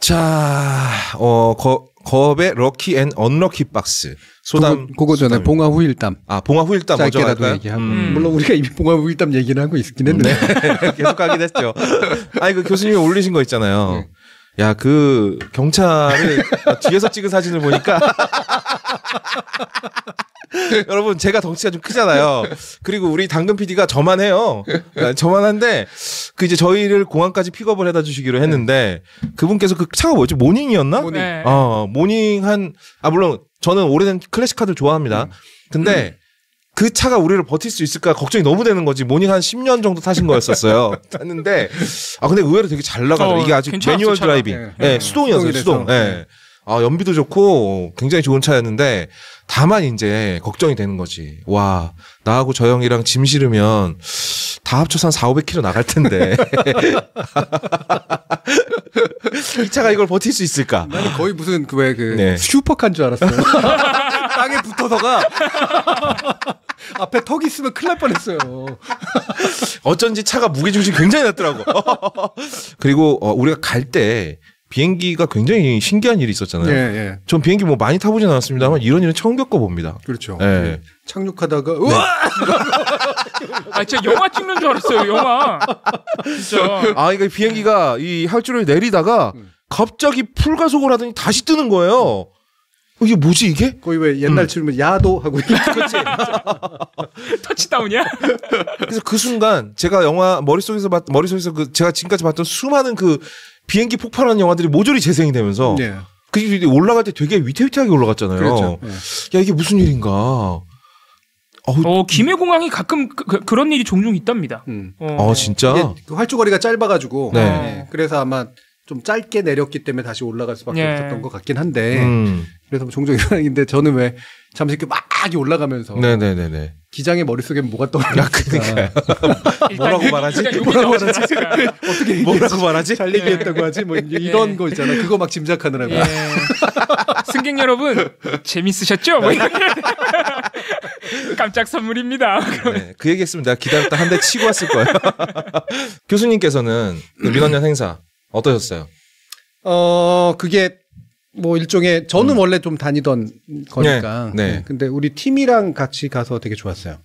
자, 겁의 럭키 앤 언럭키 박스. 소담. 그거 전에 봉화 후일담. 아, 봉화 후일담 먼저 짧게라도 얘기하고. 물론 우리가 이미 봉화 후일담 얘기를 하고 있긴 했는데. 네. 계속 하긴 했죠. 아니, 그 교수님이 올리신 거 있잖아요. 네. 야, 그 경찰을 뒤에서 찍은 사진을 보니까 여러분 제가 덩치가 좀 크잖아요. 그리고 우리 당근 PD가 저만 해요. 저만 한데 그 이제 저희를 공항까지 픽업을 해다 주시기로 했는데 그분께서 그 차가 뭐였지? 모닝이었나? 모닝. 네. 모닝 물론 저는 오래된 클래식카들 좋아합니다. 근데 그 차가 우리를 버틸 수 있을까 걱정이 너무 되는 거지. 모닝 한 10년 정도 타신 거였었어요. 탔는데 근데 의외로 되게 잘 나가더라고요. 이게 아직 매뉴얼 드라이빙. 네, 수동이었어요. 수동. 네. 연비도 좋고 굉장히 좋은 차였는데 다만 이제 걱정이 되는 거지. 와, 나하고 저 형이랑 짐 실으면 다 합쳐서 한 400~500km 나갈 텐데 이 차가 이걸 버틸 수 있을까? 나는 거의 무슨 네. 슈퍼카인 줄 알았어요. 땅에 붙어서가 앞에 턱 있으면 큰일 날 뻔했어요. 어쩐지 차가 무게중심이 굉장히 낮더라고. 그리고 우리가 갈 때 비행기가 굉장히 신기한 일이 있었잖아요. 예. 전 비행기 뭐 많이 타보진 않았습니다만 이런 일은 처음 겪어봅니다. 그렇죠. 예. 착륙하다가 우와! 진짜 영화 찍는 줄 알았어요. 영화. 진짜. 이거 비행기가 이 활주로에 내리다가 갑자기 풀가속을 하더니 다시 뜨는 거예요. 이게 뭐지 이게? 거의 왜 옛날 치면 야도 하고 그렇지. 터치다운이야? 그래서 그 순간 제가 영화 머릿속에서 제가 지금까지 봤던 수많은 그 비행기 폭발하는 영화들이 모조리 재생이 되면서 그게 올라갈 때 되게 위태위태하게 올라갔잖아요. 그렇죠. 야, 이게 무슨 일인가? 김해공항이 가끔 그런 일이 종종 있답니다. 진짜? 이게 그 활주거리가 짧아가지고 그래서 아마 좀 짧게 내렸기 때문에 다시 올라갈 수밖에 없었던 것 같긴 한데 그래서 종종 일어나는데 저는 왜 잠시 이렇게 막 올라가면서 네네네네. 기장의 머릿속에 뭐가 떠오르니까 뭐라고 말하지? 어떻게 뭐라고 말하지? 잘 얘기했다고 하지? 뭐 이런 거 있잖아. 그거 막 짐작하느라고요. 승객 여러분 재밌으셨죠? 뭐 깜짝 선물입니다. 네, 그 얘기했으면 내가 기다렸다 한 대 치고 왔을 거예요. 교수님께서는 민원연 행사 어떠셨어요? 그게 뭐 일종의 저는 원래 좀 다니던 거니까. 네. 근데 우리 팀이랑 같이 가서 되게 좋았어요.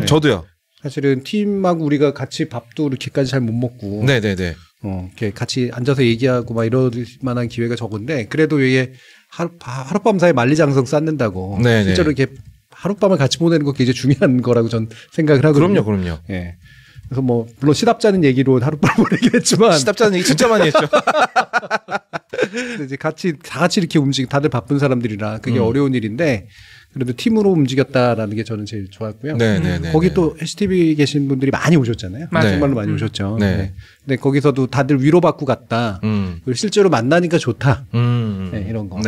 저도요. 사실은 팀하고 우리가 같이 밥도 이렇게까지 잘 못 먹고. 네네네. 이렇게 같이 앉아서 얘기하고 막 이럴 만한 기회가 적은데 그래도 이게 하룻밤 사이에 만리장성 쌓는다고. 네네. 실제로 이렇게 하룻밤을 같이 보내는 거 굉장히 중요한 거라고 전 생각을 하거든요. 그럼요. 예. 그래서 뭐 물론 시답자는 얘기로 하룻밤 보내긴 했지만 시답자는 얘기 진짜 많이 했죠. 근데 이제 다 같이 이렇게 다들 바쁜 사람들이라 그게 어려운 일인데 그래도 팀으로 움직였다라는 게 저는 제일 좋았고요. 거기 또 HTV 계신 분들이 많이 오셨잖아요. 정말로 많이 오셨죠. 네. 근데 거기서도 다들 위로받고 갔다. 그리고 실제로 만나니까 좋다. 이런 거.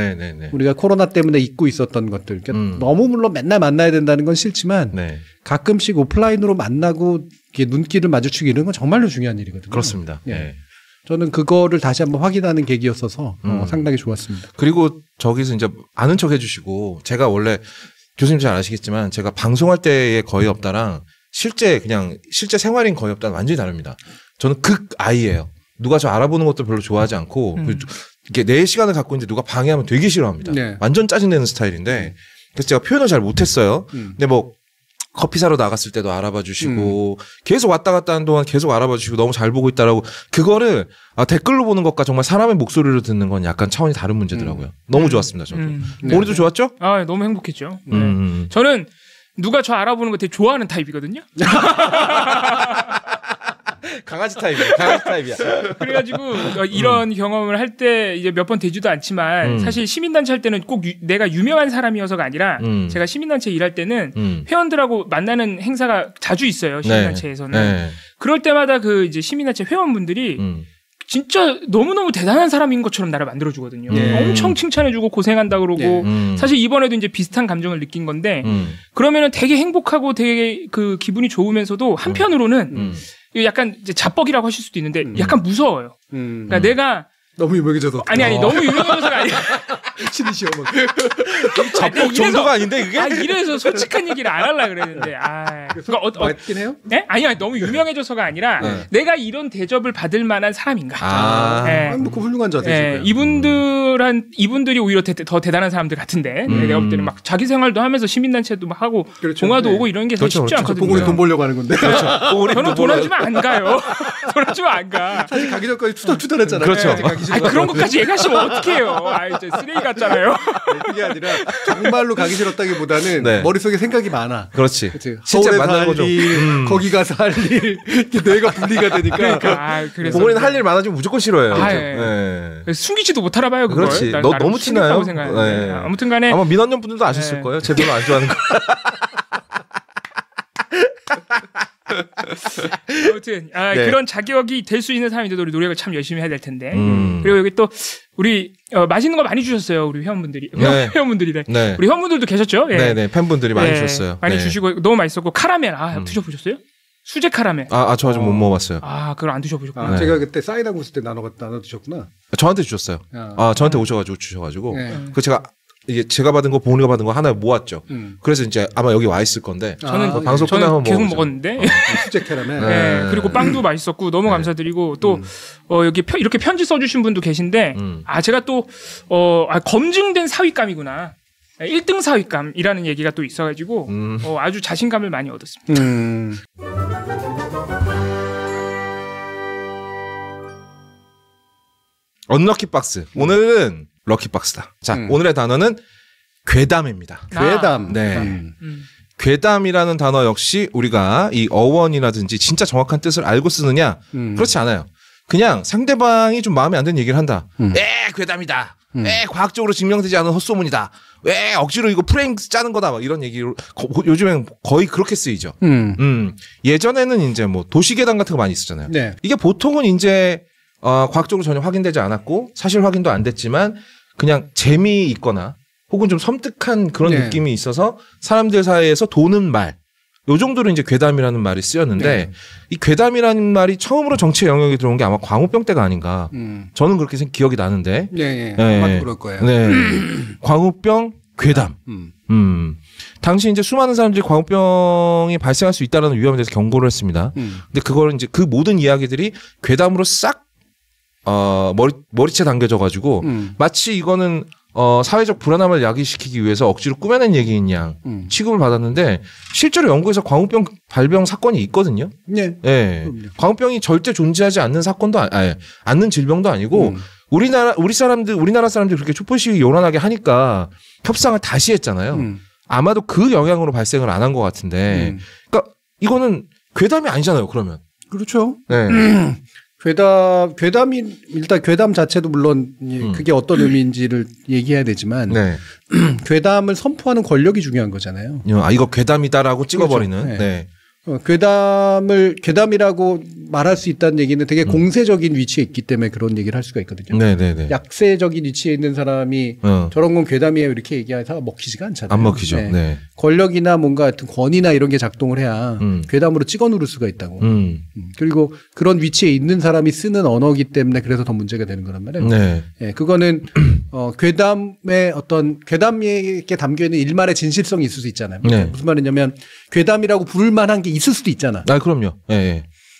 우리가 코로나 때문에 잊고 있었던 것들. 그러니까 너무 물론 맨날 만나야 된다는 건 싫지만 가끔씩 오프라인으로 만나고 이렇게 눈길을 마주치기 이런 건 정말로 중요한 일이거든요. 그렇습니다. 네. 저는 그거를 다시 한번 확인하는 계기였어서 상당히 좋았습니다. 그리고 저기서 이제 아는 척 해주시고 제가 원래 교수님 잘 아시겠지만 제가 방송할 때의 거의 없다랑 실제 생활인 거의 없다는 완전히 다릅니다. 저는 극 아이예요. 누가 저 알아보는 것도 별로 좋아하지 않고 이게 내 시간을 갖고 있는데 누가 방해하면 되게 싫어합니다. 완전 짜증내는 스타일인데 그래서 제가 표현을 잘 못했어요. 근데 뭐 커피 사러 나갔을 때도 알아봐 주시고 계속 왔다 갔다 하는 동안 계속 알아봐 주시고 너무 잘 보고 있다라고 그거를 댓글로 보는 것과 정말 사람의 목소리로 듣는 건 약간 차원이 다른 문제더라고요. 너무 좋았습니다. 저도. 우리도 좋았죠? 너무 행복했죠. 저는 누가 저 알아보는 거 되게 좋아하는 타입이거든요. 강아지 타입이야. 그래가지고 이런 경험을 할 때 이제 몇 번 되지도 않지만 사실 시민단체 할 때는 꼭 내가 유명한 사람이어서가 아니라 제가 시민단체 일할 때는 회원들하고 만나는 행사가 자주 있어요. 시민단체에서는. 그럴 때마다 그 이제 시민단체 회원분들이 진짜 너무너무 대단한 사람인 것처럼 나를 만들어주거든요. 엄청 칭찬해주고 고생한다 그러고 사실 이번에도 이제 비슷한 감정을 느낀 건데 그러면은 되게 행복하고 되게 그 기분이 좋으면서도 한편으로는 약간 이제 자뻑이라고 하실 수도 있는데 약간 무서워요. 그러니까 내가 너무 유명해져서 아니 너무 유명해져서가 아니라 신이 시험. 자폭 정도가 아닌데 그게? 이래서 솔직한 얘기를 안 하려고 그랬는데. 그러니까 맞긴 해요? 네? 아니야, 너무 유명해져서가 아니라 내가 이런 대접을 받을 만한 사람인가. 네. 뭐 그 훌륭한 자세죠. 이분들이 오히려 더 대단한 사람들 같은데. 내가 볼 때는 막 자기 생활도 하면서 시민단체도 막 하고 그렇죠. 동화도 오고 이런 게 그렇죠, 쉽지 않거든요. 봉우리 돈 벌려고 하는 건데. 그렇죠. 저는 돈 안 주면 안 가요. 돈 안 주면 안 가. 사실 가기 전까지 투덜투덜했잖아요. 그렇죠. 그런 것까지 얘기하시면 어떡해요. 이제 쓰레기 같잖아요. 그게 아니라 정말로 가기 싫었다기보다는 네. 머릿속에 생각이 많아. 그렇지. 실제 만나는 거죠. 거기 가서 할 일, 뇌가 분리가 되니까. 그러니까. 그래서 봉우리는 할 일 많아지면 무조건 싫어해요. 네. 숨기지도 못 알아봐요. 그걸. 그렇지. 너 너무 티나요. 네. 아무튼간에 아마 민원년 분들도 아셨을 거예요. 제 별로 안 좋아하는 거. 아무튼 그런 자격이 될 수 있는 사람인데도 우리 노력을 참 열심히 해야 될 텐데. 그리고 여기 또 우리 맛있는 거 많이 주셨어요. 우리 회원분들이. 회원분들이래. 네. 우리 회원분들도 계셨죠? 네네. 팬분들이 많이 주셨어요. 많이 주시고 너무 맛있었고 카라멜 드셔보셨어요? 수제 카라멜. 저 아직 못 먹어봤어요. 그걸 안 드셔보셨구나. 제가 그때 사인하고 있을 때 나눠 드셨구나. 저한테 주셨어요. 저한테 오셔가지고 주셔가지고. 그 제가 받은 거 봉우리가 받은 거 하나 모았죠. 그래서 이제 아마 여기 와 있을 건데. 저는 방송 끝나면 계속 먹었는데. 수제 캐러멜. 네. 그리고 빵도 맛있었고 너무 감사드리고 또 여기 이렇게 편지 써주신 분도 계신데 제가 또 검증된 사윗감이구나. 1등 사윗감이라는 얘기가 또 있어가지고 아주 자신감을 많이 얻었습니다. 언럭키 박스. 오늘은 럭키박스다. 자, 오늘의 단어는 괴담입니다. 괴담. 네. 괴담이라는 단어 역시 우리가 이 어원이라든지 진짜 정확한 뜻을 알고 쓰느냐? 그렇지 않아요. 그냥 상대방이 좀 마음에 안 드는 얘기를 한다. 괴담이다. 과학적으로 증명되지 않은 헛소문이다. 억지로 이거 프레임 짜는 거다. 막 이런 얘기로 요즘엔 거의 그렇게 쓰이죠. 예전에는 이제 뭐 도시괴담 같은 거 많이 쓰잖아요. 네. 이게 보통은 이제 과학적으로 전혀 확인되지 않았고 사실 확인도 안 됐지만 그냥 재미있거나 혹은 좀 섬뜩한 그런 느낌이 있어서 사람들 사이에서 도는 말, 요 정도로 이제 괴담이라는 말이 쓰였는데 이 괴담이라는 말이 처음으로 정치 영역에 들어온 게 아마 광우병 때가 아닌가. 저는 그렇게 기억이 나는데. 아마도 그럴 거예요. 광우병, 괴담. 당시 이제 수많은 사람들이 광우병이 발생할 수 있다는 위험에 대해서 경고를 했습니다. 근데 그걸 이제 그 모든 이야기들이 괴담으로 싹 머리채 당겨져가지고 마치 이거는 사회적 불안함을 야기시키기 위해서 억지로 꾸며낸 얘기인 양 취급을 받았는데 실제로 영국에서 광우병 발병 사건이 있거든요. 광우병이 절대 존재하지 않는 사건도 않는 질병도 아니고 우리나라 사람들이 그렇게 촛불 시위 요란하게 하니까 협상을 다시 했잖아요. 아마도 그 영향으로 발생을 안 한 것 같은데, 그러니까 이거는 괴담이 아니잖아요. 그러면 그렇죠. 일단 괴담 자체도 물론 그게 어떤 의미인지를 얘기해야 되지만 괴담을 선포하는 권력이 중요한 거잖아요. 이거 괴담이다라고 찍어버리는. 그렇죠. 괴담이라고 말할 수 있다는 얘기는 되게 공세적인 위치에 있기 때문에 그런 얘기를 할 수가 있거든요. 약세적인 위치에 있는 사람이 저런 건 괴담이에요 이렇게 얘기해서 먹히지가 않잖아요. 안 먹히죠. 권력이나 뭔가 하여튼 권위나 이런 게 작동을 해야 괴담으로 찍어 누를 수가 있다고. 그리고 그런 위치에 있는 사람이 쓰는 언어이기 때문에 그래서 더 문제가 되는 거란 말이에요. 그거는 괴담의 어떤 괴담에 담겨 있는 일말의 진실성이 있을 수 있잖아요. 무슨 말이냐면 괴담이라고 부를 만한 게 있을 수도 있잖아. 그럼요.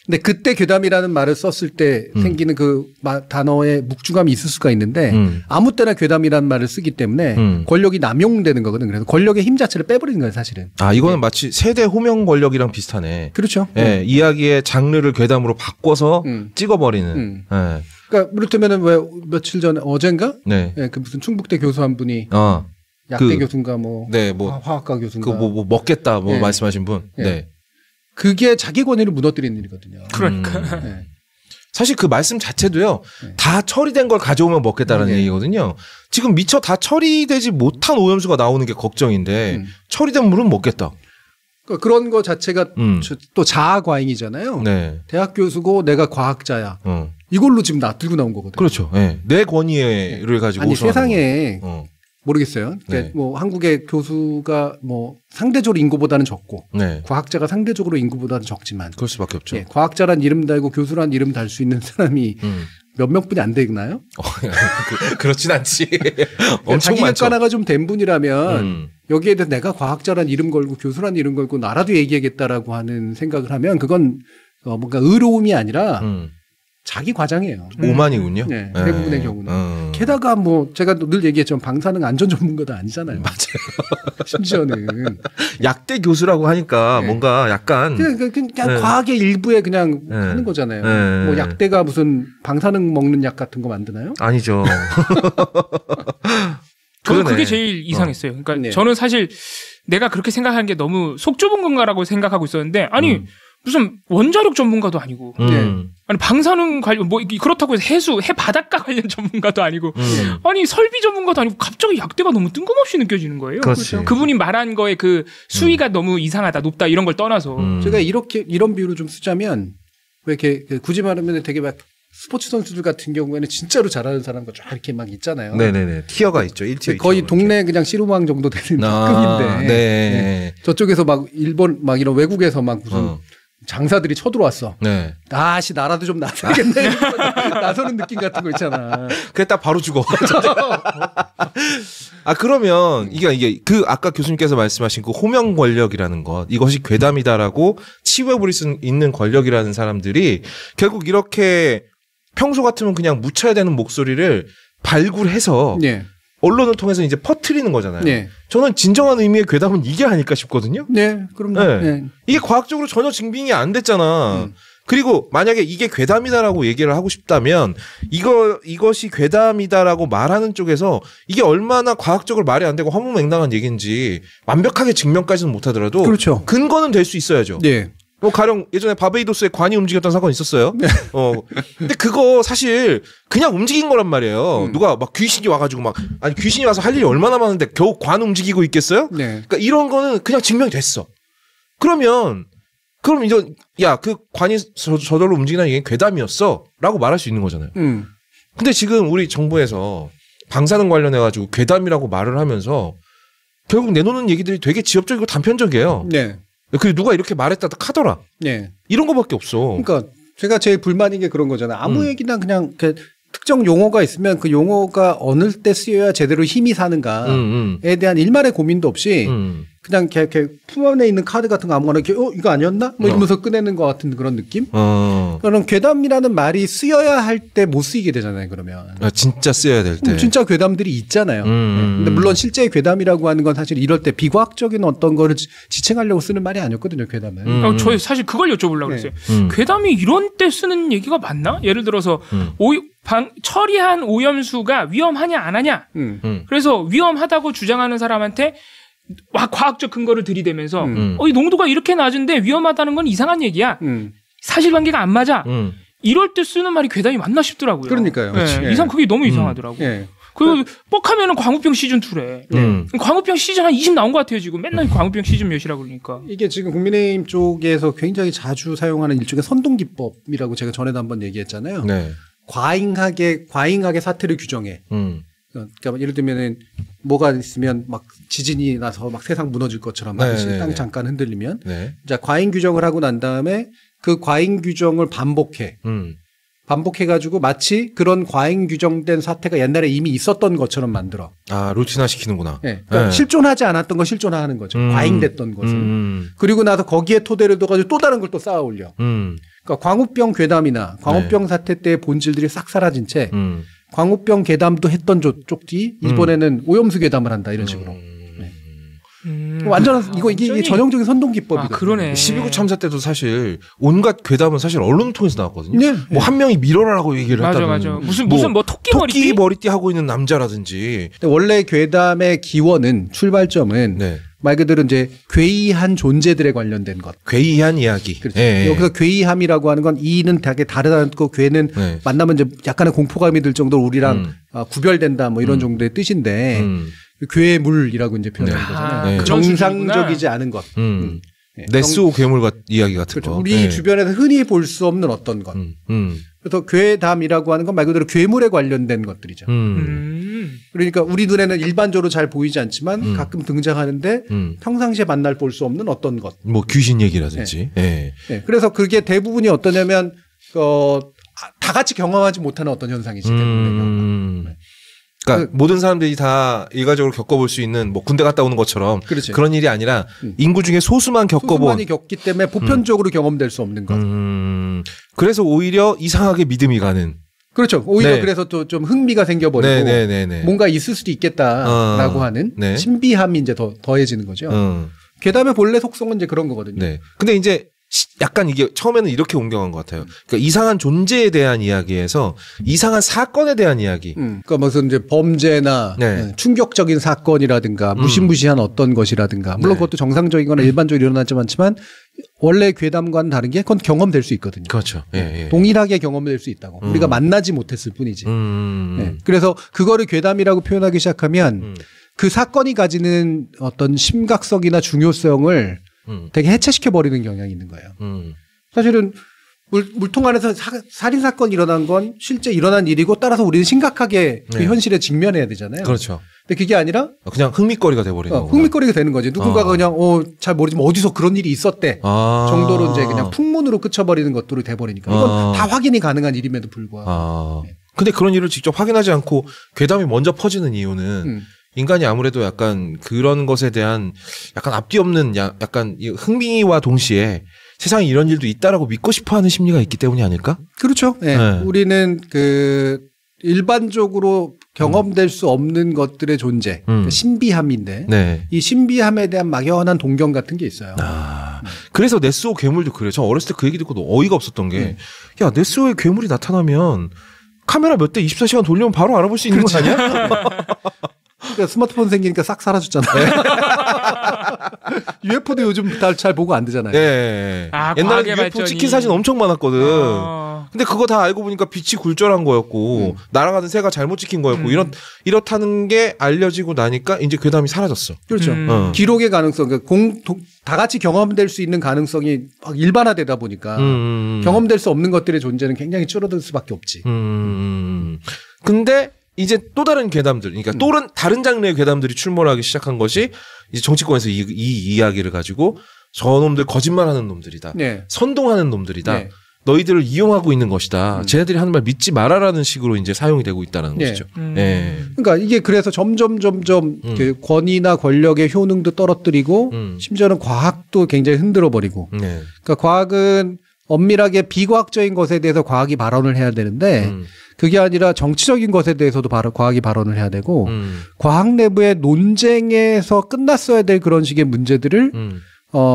근데 그때 괴담이라는 말을 썼을 때 생기는 그 단어의 묵중함이 있을 수가 있는데 아무 때나 괴담이라는 말을 쓰기 때문에 권력이 남용되는 거거든. 그래서 권력의 힘 자체를 빼버리는 거예요, 사실은. 이거는 마치 세대 호명 권력이랑 비슷하네. 그렇죠. 이야기의 장르를 괴담으로 바꿔서 찍어버리는. 그러니까 이를테면은 왜 며칠 전에 어젠가? 그 무슨 충북대 교수 한 분이 약대 교수인가 화학과 교수인가 뭐 먹겠다 말씀하신 분. 그게 자기 권위를 무너뜨리는 일이거든요. 그러니까. 사실 그 말씀 자체도요. 다 처리된 걸 가져오면 먹겠다라는 얘기거든요. 지금 미처 다 처리되지 못한 오염수가 나오는 게 걱정인데 처리된 물은 먹겠다. 그러니까 그런 거 자체가 또 자아 과잉이잖아요. 대학 교수고 내가 과학자야. 이걸로 지금 놔두고 나온 거거든요. 그렇죠. 내 권위를 가지고. 아니 세상에 모르겠어요. 그러니까 뭐 한국의 교수가 뭐 상대적으로 인구보다는 적고 과학자가 상대적으로 인구보다는 적지만 그럴 수밖에 없죠. 과학자란 이름 달고 교수란 이름 달 수 있는 사람이 몇 명뿐이 안 되나요? 그렇진 않지. 엄청 자기 많죠. 객관화가 좀 된 분이라면 여기에 대해서 내가 과학자란 이름 걸고 교수란 이름 걸고 나라도 얘기하겠다라고 하는 생각을 하면 그건 뭔가 의로움이 아니라 자기 과장이에요. 오만이군요. 네, 대부분의 경우는. 게다가 뭐 제가 늘 얘기했지만 방사능 안전 전문가도 아니잖아요. 맞아요. 심지어는 약대 교수라고 하니까 뭔가 약간 그냥 과학의 일부에 그냥 하는 거잖아요. 뭐 약대가 무슨 방사능 먹는 약 같은 거 만드나요? 아니죠. 저는 그게 제일 이상했어요. 그러니까 저는 사실 내가 그렇게 생각하는 게 너무 속 좁은 건가라고 생각하고 있었는데 아니 무슨 원자력 전문가도 아니고 아니 방사능 관련 뭐 그렇다고 해서 해 바닷가 관련 전문가도 아니고 아니 설비 전문가도 아니고 갑자기 약대가 너무 뜬금없이 느껴지는 거예요. 그렇죠. 그분이 말한 거에 그 수위가 너무 이상하다 높다 이런 걸 떠나서 제가 이런 비유를 좀 쓰자면 왜 이렇게 굳이 말하면 되게 막 스포츠 선수들 같은 경우에는 진짜로 잘하는 사람과 쫙 이렇게 막 있잖아요. 네네네. 티어가 있죠. 1티어. 거의 동네 그냥 씨름왕 정도 되는 급인데. 네. 저쪽에서 막 일본 막 이런 외국에서 막 무슨 장사들이 쳐들어왔어. 네. 아씨 나라도 좀 나서겠네. 나서는 느낌 같은 거 있잖아. 그랬다 바로 죽어. 그러면 이게 그 아까 교수님께서 말씀하신 그 호명 권력이라는 것 이것이 괴담이다라고 치부해버릴 수 있는 권력이라는 사람들이 결국 이렇게 평소 같으면 그냥 묻혀야 되는 목소리를 발굴해서 언론을 통해서 이제 퍼뜨리는 거잖아요. 저는 진정한 의미의 괴담은 이게 아닐까 싶거든요. 네, 그럼요. 이게 과학적으로 전혀 증빙이 안 됐잖아. 그리고 만약에 이게 괴담이다라고 얘기를 하고 싶다면 이것이 괴담이다라고 말하는 쪽에서 이게 얼마나 과학적으로 말이 안 되고 허무맹랑한 얘기인지 완벽하게 증명까지는 못하더라도 그렇죠. 근거는 될 수 있어야죠. 네. 뭐 가령 예전에 바베이도스에 관이 움직였던 사건이 있었어요. 근데 그거 사실 그냥 움직인 거란 말이에요. 누가 막 귀신이 와가지고 아니 귀신이 와서 할 일이 얼마나 많은데 겨우 관 움직이고 있겠어요? 그러니까 이런 거는 그냥 증명이 됐어. 그럼 이제 그 관이 저절로 움직이는 게 괴담이었어라고 말할 수 있는 거잖아요. 근데 지금 우리 정부에서 방사능 관련해가지고 괴담이라고 말을 하면서 결국 내놓는 얘기들이 되게 지엽적이고 단편적이에요. 그 누가 이렇게 말했다 카더라. 이런 거밖에 없어. 그러니까 제가 제일 불만인 게 그런 거잖아요. 아무 얘기나 그냥 특정 용어가 있으면 그 용어가 어느 때 쓰여야 제대로 힘이 사는가에 대한 일말의 고민도 없이 그냥 이렇게 품 안에 있는 카드 같은 거 아무거나 이렇게 이거 아니었나? 뭐 이러면서 꺼내는 것 같은 그런 느낌? 그럼 괴담이라는 말이 쓰여야 할 때 못 쓰이게 되잖아요. 그러면 진짜 쓰여야 될 때. 진짜 괴담들이 있잖아요. 근데 물론 실제 괴담이라고 하는 건 사실 이럴 때 비과학적인 어떤 거를 지칭하려고 쓰는 말이 아니었거든요. 괴담은. 저 사실 그걸 여쭤보려고 했어요. 괴담이 이런 때 쓰는 얘기가 맞나? 예를 들어서 처리한 오염수가 위험하냐 안 하냐. 그래서 위험하다고 주장하는 사람한테 과학적 근거를 들이대면서 이 농도가 이렇게 낮은데 위험하다는 건 이상한 얘기야. 사실관계가 안 맞아. 이럴 때 쓰는 말이 괴담이 맞나 싶더라고요. 그러니까요. 그게 너무 이상하더라고요. 그리고 뻑하면은 광우병 시즌2래. 광우병 시즌 한 20 나온 것 같아요, 지금. 맨날 광우병 시즌 몇이라고 그러니까. 이게 지금 국민의힘 쪽에서 굉장히 자주 사용하는 일종의 선동기법이라고 제가 전에도 한번 얘기했잖아요. 과잉하게 사태를 규정해. 그러니까 예를 들면은 뭐가 있으면 막 지진이 나서 막 세상 무너질 것처럼 하듯이 땅 잠깐 흔들리면 자 과잉 규정을 하고 난 다음에 그 과잉 규정을 반복해가지고 마치 그런 과잉 규정된 사태가 옛날에 이미 있었던 것처럼 만들어. 루틴화 시키는구나. 그러니까 실존하지 않았던 걸 실존화하는 거죠. 과잉됐던 것을. 그리고 나서 거기에 토대를 둬가지고 또 다른 걸 또 쌓아 올려. 그러니까 광우병 괴담이나 광우병 사태 때의 본질들이 싹 사라진 채 광우병 괴담도 했던 쪽이 이번에는 오염수 괴담을 한다 이런 식으로. 완전한 이게 전형적인 선동기법이거든요. 그러네. 12구 참사 때도 사실 온갖 괴담은 사실 언론을 통해서 나왔거든요. 뭐 한 명이 밀어라라고 얘기를 했다는. 맞아. 무슨 토끼 머리띠 하고 있는 남자라든지. 근데 원래 괴담의 기원은 출발점은 말 그대로 이제 괴이한 존재들에 관련된 것. 괴이한 이야기. 그렇죠. 여기서 괴이함이라고 하는 건 이는 되게 다르다고 괴는 만나면 이제 약간의 공포감이 들 정도로 우리랑 구별된다 뭐 이런 정도의 뜻인데 괴물이라고 이제 표현하는 거잖아요. 정상적이지 않은 것. 네스오 괴물 이야기 같은 그렇죠. 거. 우리 주변에서 흔히 볼 수 없는 어떤 것. 그래서 괴담이라고 하는 건 말 그대로 괴물에 관련된 것들이죠. 그러니까 우리 눈에는 일반적으로 잘 보이지 않지만 가끔 등장하는데 평상시에 만날 볼 수 없는 어떤 것. 뭐 귀신 얘기라든지. 그래서 그게 대부분이 어떠냐면 다 같이 경험하지 못하는 어떤 현상이기 때문에. 그러니까 모든 사람들이 다 일괄적으로 겪어볼 수 있는 뭐 군대 갔다 오는 것처럼 그렇지. 그런 일이 아니라 인구 중에 소수만 소수만이 겪기 때문에 보편적으로 경험될 수 없는 것. 그래서 오히려 이상하게 믿음이 가는. 그렇죠. 오히려 그래서 또 좀 흥미가 생겨버리고 뭔가 있을 수도 있겠다라고 하는 신비함이 이제 더해지는 거죠. 괴담의 본래 속성은 이제 그런 거거든요. 네. 근데 이제 약간 이게 처음에는 이렇게 옮겨간 것 같아요. 그러니까 이상한 존재에 대한 이야기에서 이상한 사건에 대한 이야기. 그러니까 무슨 이제 범죄나 충격적인 사건이라든가 무시무시한 어떤 것이라든가 물론 그것도 정상적이거나 일반적으로 일어나지 않지만 원래 괴담과는 다른 게 그건 경험될 수 있거든요. 그렇죠. 예. 동일하게 경험될 수 있다고. 우리가 만나지 못했을 뿐이지. 그래서 그거를 괴담이라고 표현하기 시작하면 그 사건이 가지는 어떤 심각성이나 중요성을 되게 해체시켜버리는 경향이 있는 거예요. 사실은 물통 안에서 살인사건이 일어난 건 실제 일어난 일이고 따라서 우리는 심각하게 그 현실에 직면해야 되잖아요. 그렇죠. 근데 그게 아니라 그냥 흥미거리가 돼버리는 거구나. 흥미거리가 되는 거지. 누군가가 그냥 잘 모르지만 어디서 그런 일이 있었대 정도로 이제 그냥 풍문으로 그쳐버리는 것들이 돼버리니까 이건 다 확인이 가능한 일임에도 불구하고. 근데 그런 일을 직접 확인하지 않고 괴담이 먼저 퍼지는 이유는 인간이 아무래도 약간 그런 것에 대한 약간 앞뒤 없는 약간 흥미와 동시에 세상에 이런 일도 있다라고 믿고 싶어하는 심리가 있기 때문이 아닐까? 그렇죠. 네. 우리는 그 일반적으로 경험될 수 없는 것들의 존재, 그러니까 신비함인데 이 신비함에 대한 막연한 동경 같은 게 있어요. 그래서 네스호 괴물도 그래요. 저 어렸을 때 그 얘기 듣고 어이가 없었던 게 야 네스호의 괴물이 나타나면 카메라 몇 대 24시간 돌리면 바로 알아볼 수 있는 거 아니야? 그러니까 스마트폰 생기니까 싹 사라졌잖아요. UFO도 요즘 잘 보고 안 되잖아요. 네. 옛날에 UFO 찍힌 사진 엄청 많았거든. 근데 그거 다 알고 보니까 빛이 굴절한 거였고 날아가는 새가 잘못 찍힌 거였고 이렇다는 게 알려지고 나니까 이제 괴담이 사라졌어. 그렇죠. 기록의 가능성, 그러니까 다 같이 경험될 수 있는 가능성이 막 일반화되다 보니까 경험될 수 없는 것들의 존재는 굉장히 줄어들 수밖에 없지. 근데 이제 또 다른 괴담들, 그러니까 또 다른 장르의 괴담들이 출몰하기 시작한 것이 이제 정치권에서 이 이야기를 가지고 저놈들 거짓말하는 놈들이다. 선동하는 놈들이다. 너희들을 이용하고 있는 것이다. 쟤네들이 하는 말 믿지 말아라는 식으로 이제 사용이 되고 있다는 것이죠. 그러니까 이게 그래서 점점 그 권위나 권력의 효능도 떨어뜨리고 심지어는 과학도 굉장히 흔들어 버리고. 그러니까 과학은 엄밀하게 비과학적인 것에 대해서 과학이 발언을 해야 되는데 그게 아니라 정치적인 것에 대해서도 과학이 발언을 해야 되고 과학 내부의 논쟁에서 끝났어야 될 그런 식의 문제들을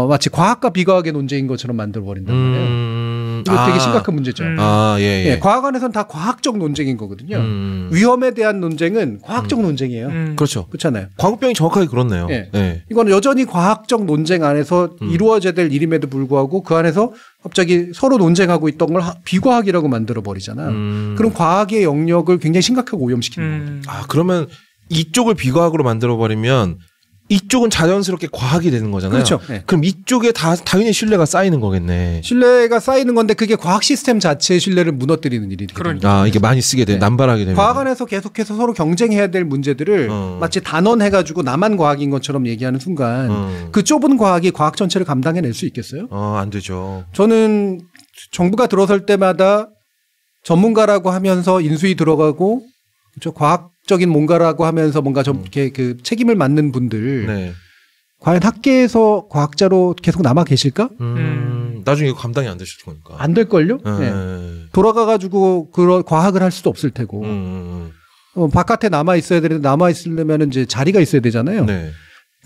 마치 과학과 비과학의 논쟁인 것처럼 만들어버린단 말이에요. 이거 되게 심각한 문제죠. 과학 안에서는 다 과학적 논쟁인 거거든요. 위험에 대한 논쟁은 과학적 논쟁이에요. 그렇죠. 그렇잖아요. 과학병이 정확하게 그렇네요. 이거는 여전히 과학적 논쟁 안에서 이루어져야 될 일임에도 불구하고 그 안에서 갑자기 서로 논쟁하고 있던 걸 비과학이라고 만들어버리잖아. 그럼 과학의 영역을 굉장히 심각하게 오염시키는 거죠. 그러면 이쪽을 비과학으로 만들어버리면 이쪽은 자연스럽게 과학이 되는 거잖아요. 그렇죠. 그럼 이쪽에 당연히 신뢰가 쌓이는 거겠네. 신뢰가 쌓이는 건데 그게 과학 시스템 자체의 신뢰를 무너뜨리는 일이 됩니다. 이게 많이 쓰게 돼, 남발하게 되면. 과학 안에서 계속해서 서로 경쟁해야 될 문제들을 마치 단언해가지고 나만 과학인 것처럼 얘기하는 순간 그 좁은 과학이 과학 전체를 감당해낼 수 있겠어요? 안 되죠. 저는 정부가 들어설 때마다 전문가라고 하면서 인수위 들어가고 과학적인 뭔가라고 하면서 뭔가 좀 이렇게 그 책임을 맡는 분들 과연 학계에서 과학자로 계속 남아 계실까? 나중에 이거 감당이 안 되실 거니까. 안 될걸요? 돌아가가지고 그런 과학을 할 수도 없을 테고. 바깥에 남아 있어야 되는데 남아 있으려면 이제 자리가 있어야 되잖아요.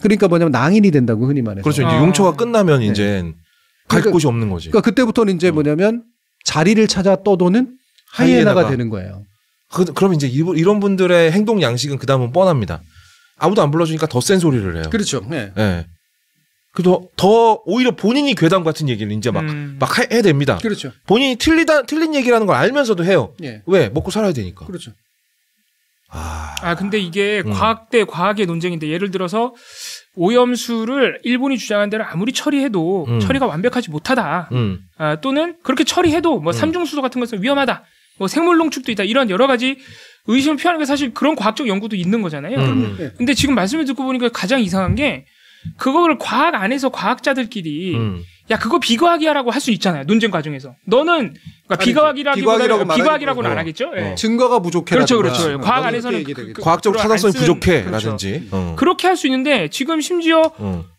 그러니까 뭐냐면 낭인이 된다고 흔히 말해서. 그렇죠. 이제 용처가 끝나면 이제 갈 곳이 없는 거지. 그러니까 그때부터는 이제 뭐냐면 자리를 찾아 떠도는 하이에나가 되는 거예요. 그럼 이제 이런 분들의 행동 양식은 그 다음은 뻔합니다. 아무도 안 불러주니까 더 센 소리를 해요. 그렇죠. 그래도 더 오히려 본인이 괴담 같은 얘기를 이제 막 해야 됩니다. 그렇죠. 본인이 틀린 얘기라는 걸 알면서도 해요. 왜? 먹고 살아야 되니까. 그렇죠. 근데 이게 과학 대 과학의 논쟁인데 예를 들어서 오염수를 일본이 주장한 대로 아무리 처리해도 처리가 완벽하지 못하다. 또는 그렇게 처리해도 뭐 삼중수소 같은 것은 위험하다. 뭐 생물 농축도 있다. 이런 여러 가지 의심을 표하는 게 사실 그런 과학적 연구도 있는 거잖아요. 근데 지금 말씀을 듣고 보니까 가장 이상한 게 그걸 과학 안에서 과학자들끼리 야 그거 비과학이야라고 할 수 있잖아요. 논쟁 과정에서. 너는 그러니까 비과학이라고는 안 하겠죠. 네. 증거가 부족해. 그렇죠. 과학 안에서는 과학적 타당성이 부족해라든지 그렇죠. 그렇게 할 수 있는데 지금 심지어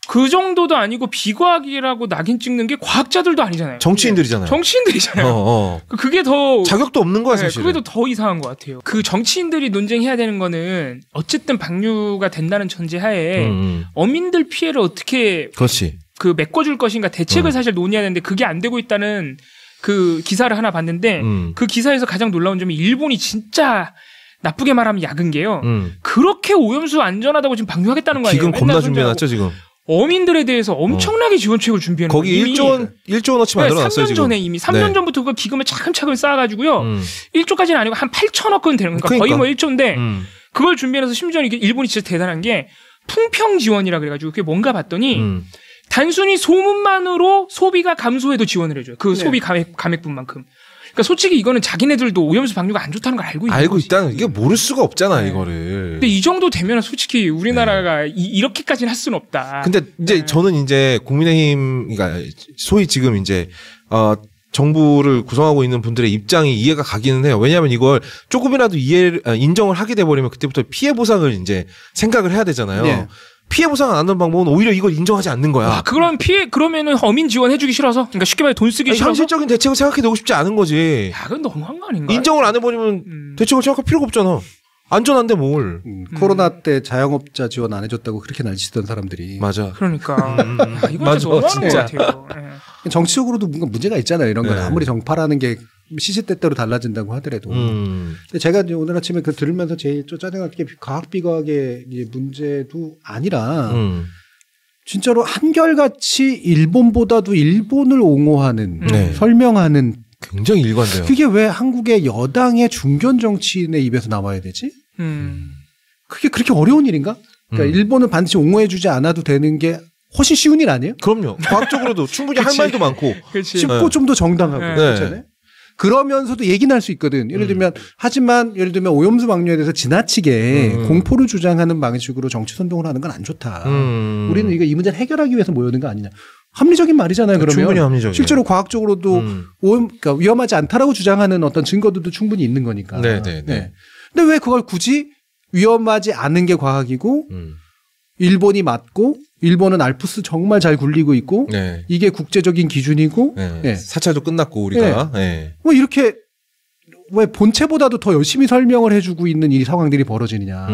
그 정도도 아니고 비과학이라고 낙인 찍는 게 과학자들도 아니잖아요. 정치인들이잖아요. 그게 더 자격도 없는 거야 사실. 그게 더 이상한 것 같아요. 그 정치인들이 논쟁해야 되는 거는 어쨌든 방류가 된다는 전제하에 어민들 피해를 어떻게 그 메꿔줄 것인가 대책을 사실 논의해야 되는데 그게 안 되고 있다는 그 기사를 하나 봤는데 그 기사에서 가장 놀라운 점이 일본이 진짜 나쁘게 말하면 약은 게요. 그렇게 오염수 안전하다고 지금 방류하겠다는 거 아니에요? 기금 겁나 준비해놨죠 지금. 어민들에 대해서 엄청나게 지원책을 준비하는 거기 1조 원어치 만들어놨어요 3년 전에 이미 3년 전부터 그 기금을 차근차근 쌓아가지고요. 1조까지는 아니고 한 8천억 건 되는 거니까 거의 뭐 1조인데 그걸 준비해서 심지어 이게 일본이 진짜 대단한 게 풍평 지원이라 그래가지고 그게 뭔가 봤더니 단순히 소문만으로 소비가 감소해도 지원을 해줘요. 그 소비 감액분만큼. 그러니까 솔직히 이거는 자기네들도 오염수 방류가 안 좋다는 걸 알고 있다는 이게 모를 수가 없잖아 이거를. 근데 이 정도 되면 솔직히 우리나라가 이렇게까지는 할 수는 없다. 근데 이제 저는 이제 국민의힘, 그러니까 소위 지금 이제 정부를 구성하고 있는 분들의 입장이 이해가 가기는 해요. 왜냐하면 이걸 조금이라도 인정을 하게 돼버리면 그때부터 피해 보상을 이제 생각을 해야 되잖아요. 네. 피해 보상 안 하는 방법은 오히려 이걸 인정하지 않는 거야. 그러면은 어민 지원해주기 싫어서, 그러니까 쉽게 말해 돈 쓰기 싫어서. 현실적인 대책을 생각해내고 싶지 않은 거지. 야, 그건 너무한 거 아닌가? 인정을 안 해버리면 대책을 생각할 필요가 없잖아. 안전한데 뭘. 코로나 때 자영업자 지원 안 해줬다고 그렇게 날치던 사람들이. 맞아. 그러니까. 이건 진짜 너무하는 것 같아요. 정치적으로도 뭔가 문제가 있잖아요. 이런 건 아무리 정파라는 게 시시때때로 달라진다고 하더라도. 근데 제가 오늘 아침에 그 들으면서 제일 짜증난 게 과학 비과학의 문제도 아니라 진짜로 한결같이 일본보다도 일본을 옹호하는 설명하는 굉장히 일관돼요. 그게 왜 한국의 여당의 중견 정치인의 입에서 나와야 되지? 그게 그렇게 어려운 일인가? 그러니까 일본은 반드시 옹호해주지 않아도 되는 게 훨씬 쉬운 일 아니에요? 그럼요. 과학적으로도 충분히 할 말도 많고 쉽고 좀 더 정당하고 그렇잖아요. 그러면서도 얘기는 할 수 있거든. 예를 들면 하지만 예를 들면 오염수 방류에 대해서 지나치게 공포를 주장하는 방식으로 정치 선동을 하는 건 안 좋다. 우리는 이 문제를 해결하기 위해서 모여든 거 아니냐. 합리적인 말이잖아요. 그러면 충분히 합리적이에요. 실제로 과학적으로도 그러니까 위험하지 않다라고 주장하는 어떤 증거들도 충분히 있는 거니까. 네. 근데 왜 그걸 굳이 위험하지 않은 게 과학이고 일본이 맞고 일본은 알프스 정말 잘 굴리고 있고 이게 국제적인 기준이고 사찰도 끝났고 우리가 뭐 이렇게 왜 본체보다도 더 열심히 설명을 해주고 있는 이 상황들이 벌어지느냐.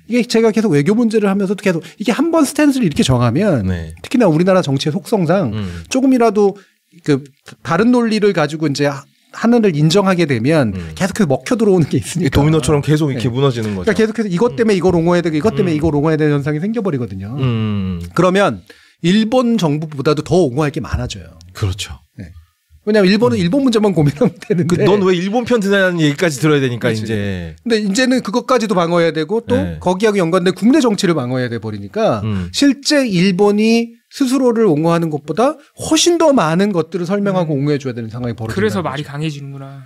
이게 제가 계속 외교 문제를 하면서도 계속 이게 한번 스탠스를 이렇게 정하면 특히나 우리나라 정치의 속성상 조금이라도 그 다른 논리를 가지고 이제 하나를 인정하게 되면 계속해서 먹혀 들어오는 게 있으니까 도미노처럼 계속 이렇게 무너지는 거죠. 그러니까 계속해서 이것 때문에 이걸 옹호해야 되고 이것 때문에 이걸 옹호해야 되는 현상이 생겨버리거든요. 그러면 일본 정부보다도 더 옹호할 게 많아져요. 그렇죠. 왜냐하면 일본은 일본 문제만 고민하면 되는데 넌 왜 일본 편 드냐는 얘기까지 들어야 되니까 이제. 근데 이제는 그것까지도 방어해야 되고 또 거기하고 연관된 국내 정치를 방어해야 돼 버리니까 실제 일본이 스스로를 옹호하는 것보다 훨씬 더 많은 것들을 설명하고 옹호해줘야 되는 상황이 벌어지는 거죠. 그래서 말이 강해지는구나.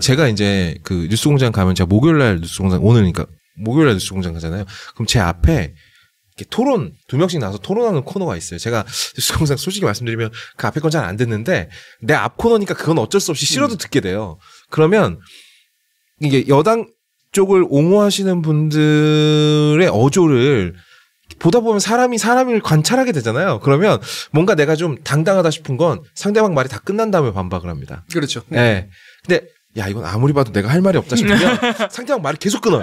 제가 이제 그 뉴스공장 가면 제가 목요일날 뉴스공장 오늘니까 목요일날 뉴스공장 가잖아요. 그럼 제 앞에 이렇게 토론 2명씩 나와서 토론하는 코너가 있어요. 제가 뉴스공장 솔직히 말씀드리면 그 앞에 건 잘 안 듣는데 내 앞 코너니까 그건 어쩔 수 없이 싫어도 듣게 돼요. 그러면 이게 여당 쪽을 옹호하시는 분들의 어조를 보다 보면 사람을 관찰하게 되잖아요. 그러면 뭔가 내가 좀 당당하다 싶은 건 상대방 말이 다 끝난 다음에 반박을 합니다. 그렇죠. 네. 근데 야 이건 아무리 봐도 내가 할 말이 없다 싶으면 상대방 말을 계속 끊어요.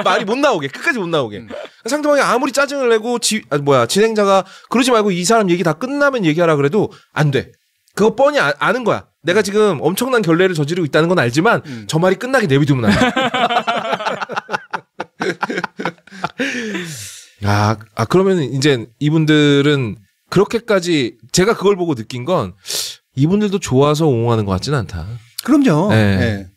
말이 못 나오게 끝까지 못 나오게. 상대방이 아무리 짜증을 내고 진행자가 그러지 말고 이 사람 얘기 다 끝나면 얘기하라 그래도 안 돼. 그거 뻔히 아는 거야. 내가 지금 엄청난 결례를 저지르고 있다는 건 알지만 저 말이 끝나게 내비두면 안 돼. 그러면 이제 이분들은 그렇게까지 제가 그걸 보고 느낀 건 이분들도 좋아서 옹호하는 것 같지는 않다. 그럼요. 네.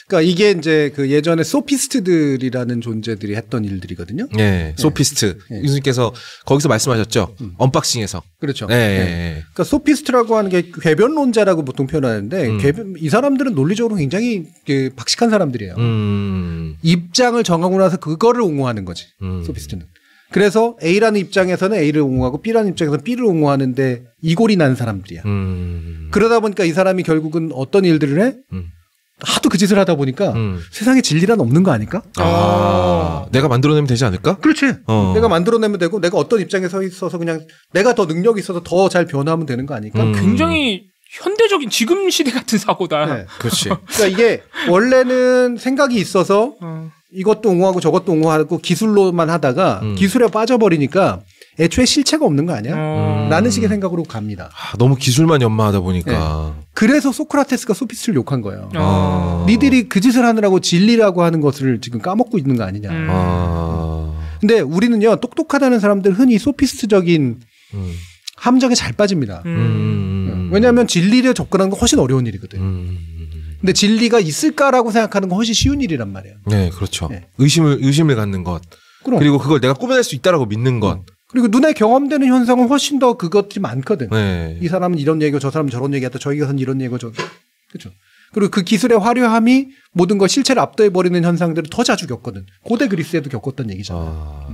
그러니까 이게 이제 그 예전에 소피스트들이라는 존재들이 했던 일들이거든요. 네, 소피스트. 교수님께서 거기서 말씀하셨죠. 언박싱에서. 그렇죠. 그러니까 소피스트라고 하는 게 궤변론자라고 보통 표현하는데 이 사람들은 논리적으로 굉장히 박식한 사람들이에요. 입장을 정하고 나서 그거를 옹호하는 거지. 소피스트는. 그래서 A라는 입장에서는 A를 옹호하고 B라는 입장에서는 B를 옹호하는데 이골이 나는 사람들이야. 그러다 보니까 이 사람이 결국은 어떤 일들을 해? 하도 그 짓을 하다 보니까 세상에 진리란 없는 거 아닐까? 내가 만들어내면 되지 않을까? 그렇지. 내가 만들어내면 되고 내가 어떤 입장에 서 있어서 그냥 내가 더 능력이 있어서 더 잘 변화하면 되는 거 아닐까? 굉장히 현대적인 지금 시대 같은 사고다. 네. 그렇지. 그러니까 이게 원래는 생각이 있어서 이것도 옹호하고 저것도 옹호하고 기술로만 하다가 기술에 빠져버리니까 애초에 실체가 없는 거 아니야? 라는 식의 생각으로 갑니다. 너무 기술만 연마하다 보니까. 네. 그래서 소크라테스가 소피스트를 욕한 거예요. 니들이 그 짓을 하느라고 진리라고 하는 것을 지금 까먹고 있는 거 아니냐. 근데 우리는요, 똑똑하다는 사람들 흔히 소피스트적인 함정에 잘 빠집니다. 왜냐하면 진리를 접근하는 건 훨씬 어려운 일이거든. 근데 진리가 있을까라고 생각하는 건 훨씬 쉬운 일이란 말이에요. 네, 그렇죠. 네. 의심을 갖는 것. 그리고 그걸 내가 꾸며낼 수 있다라고 믿는 것. 그리고 눈에 경험되는 현상은 훨씬 더 그것들이 많거든. 네. 이 사람은 이런 얘기고 저 사람은 저런 얘기했다. 저 기사는 이런 얘기고 저. 그렇죠. 그리고 그 기술의 화려함이 모든 걸 실체를 압도해버리는 현상들을 더 자주 겪거든. 고대 그리스에도 겪었던 얘기잖아.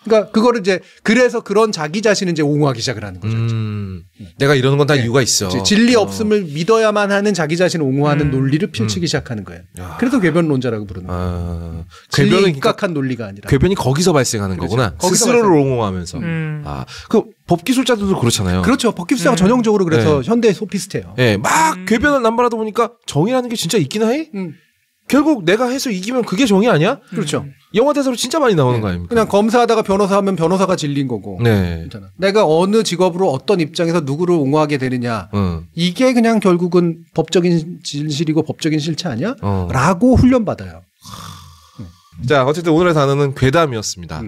그러니까 그거를 이제 그래서 그런 자기 자신을 이제 옹호하기 시작을 하는 거죠. 내가 이러는 건 다 이유가 있어. 진리 없음을 믿어야만 하는 자기 자신을 옹호하는 논리를 펼치기 시작하는 거예요. 그래서 궤변론자라고 부르는 거예요. 진리에 입각한 논리가 아니라. 궤변이 거기서 발생하는 그렇죠. 거구나. 스스로를 옹호하면서. 그 법기술자들도 그렇잖아요. 그렇죠. 법기술자가 전형적으로 그래서 현대 소피스트예요. 네, 막 궤변을 남발하다 보니까 정의라는 게 진짜 있긴 해? 결국 내가 해서 이기면 그게 정의 아니야? 그렇죠. 영화 대사로 진짜 많이 나오는 거 아닙니까? 그냥 검사하다가 변호사 하면 변호사가 진리인 거고. 네. 괜찮아. 내가 어느 직업으로 어떤 입장에서 누구를 옹호하게 되느냐. 이게 그냥 결국은 법적인 진실이고 법적인 실체 아니야? 라고 훈련받아요. 자, 어쨌든 오늘의 단어는 괴담이었습니다.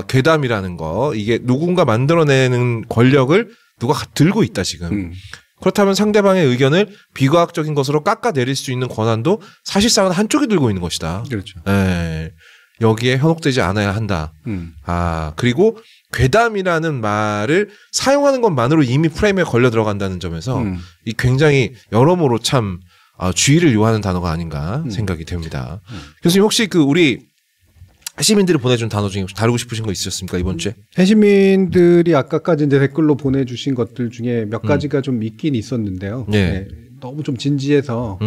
괴담이라는 거. 이게 누군가 만들어내는 권력을 누가 들고 있다, 지금. 그렇다면 상대방의 의견을 비과학적인 것으로 깎아내릴 수 있는 권한도 사실상은 한쪽이 들고 있는 것이다. 그렇죠. 네. 여기에 현혹되지 않아야 한다. 그리고 괴담이라는 말을 사용하는 것만으로 이미 프레임에 걸려 들어간다는 점에서 이 굉장히 여러모로 참 주의를 요하는 단어가 아닌가 생각이 됩니다. 교수님 혹시 그 우리 시민들이 보내준 단어 중에 혹시 다루고 싶으신 거 있으셨습니까 이번 주에? 시민들이 아까까지 이제 댓글로 보내주신 것들 중에 몇 가지가 좀 있긴 있었는데요. 네. 너무 좀 진지해서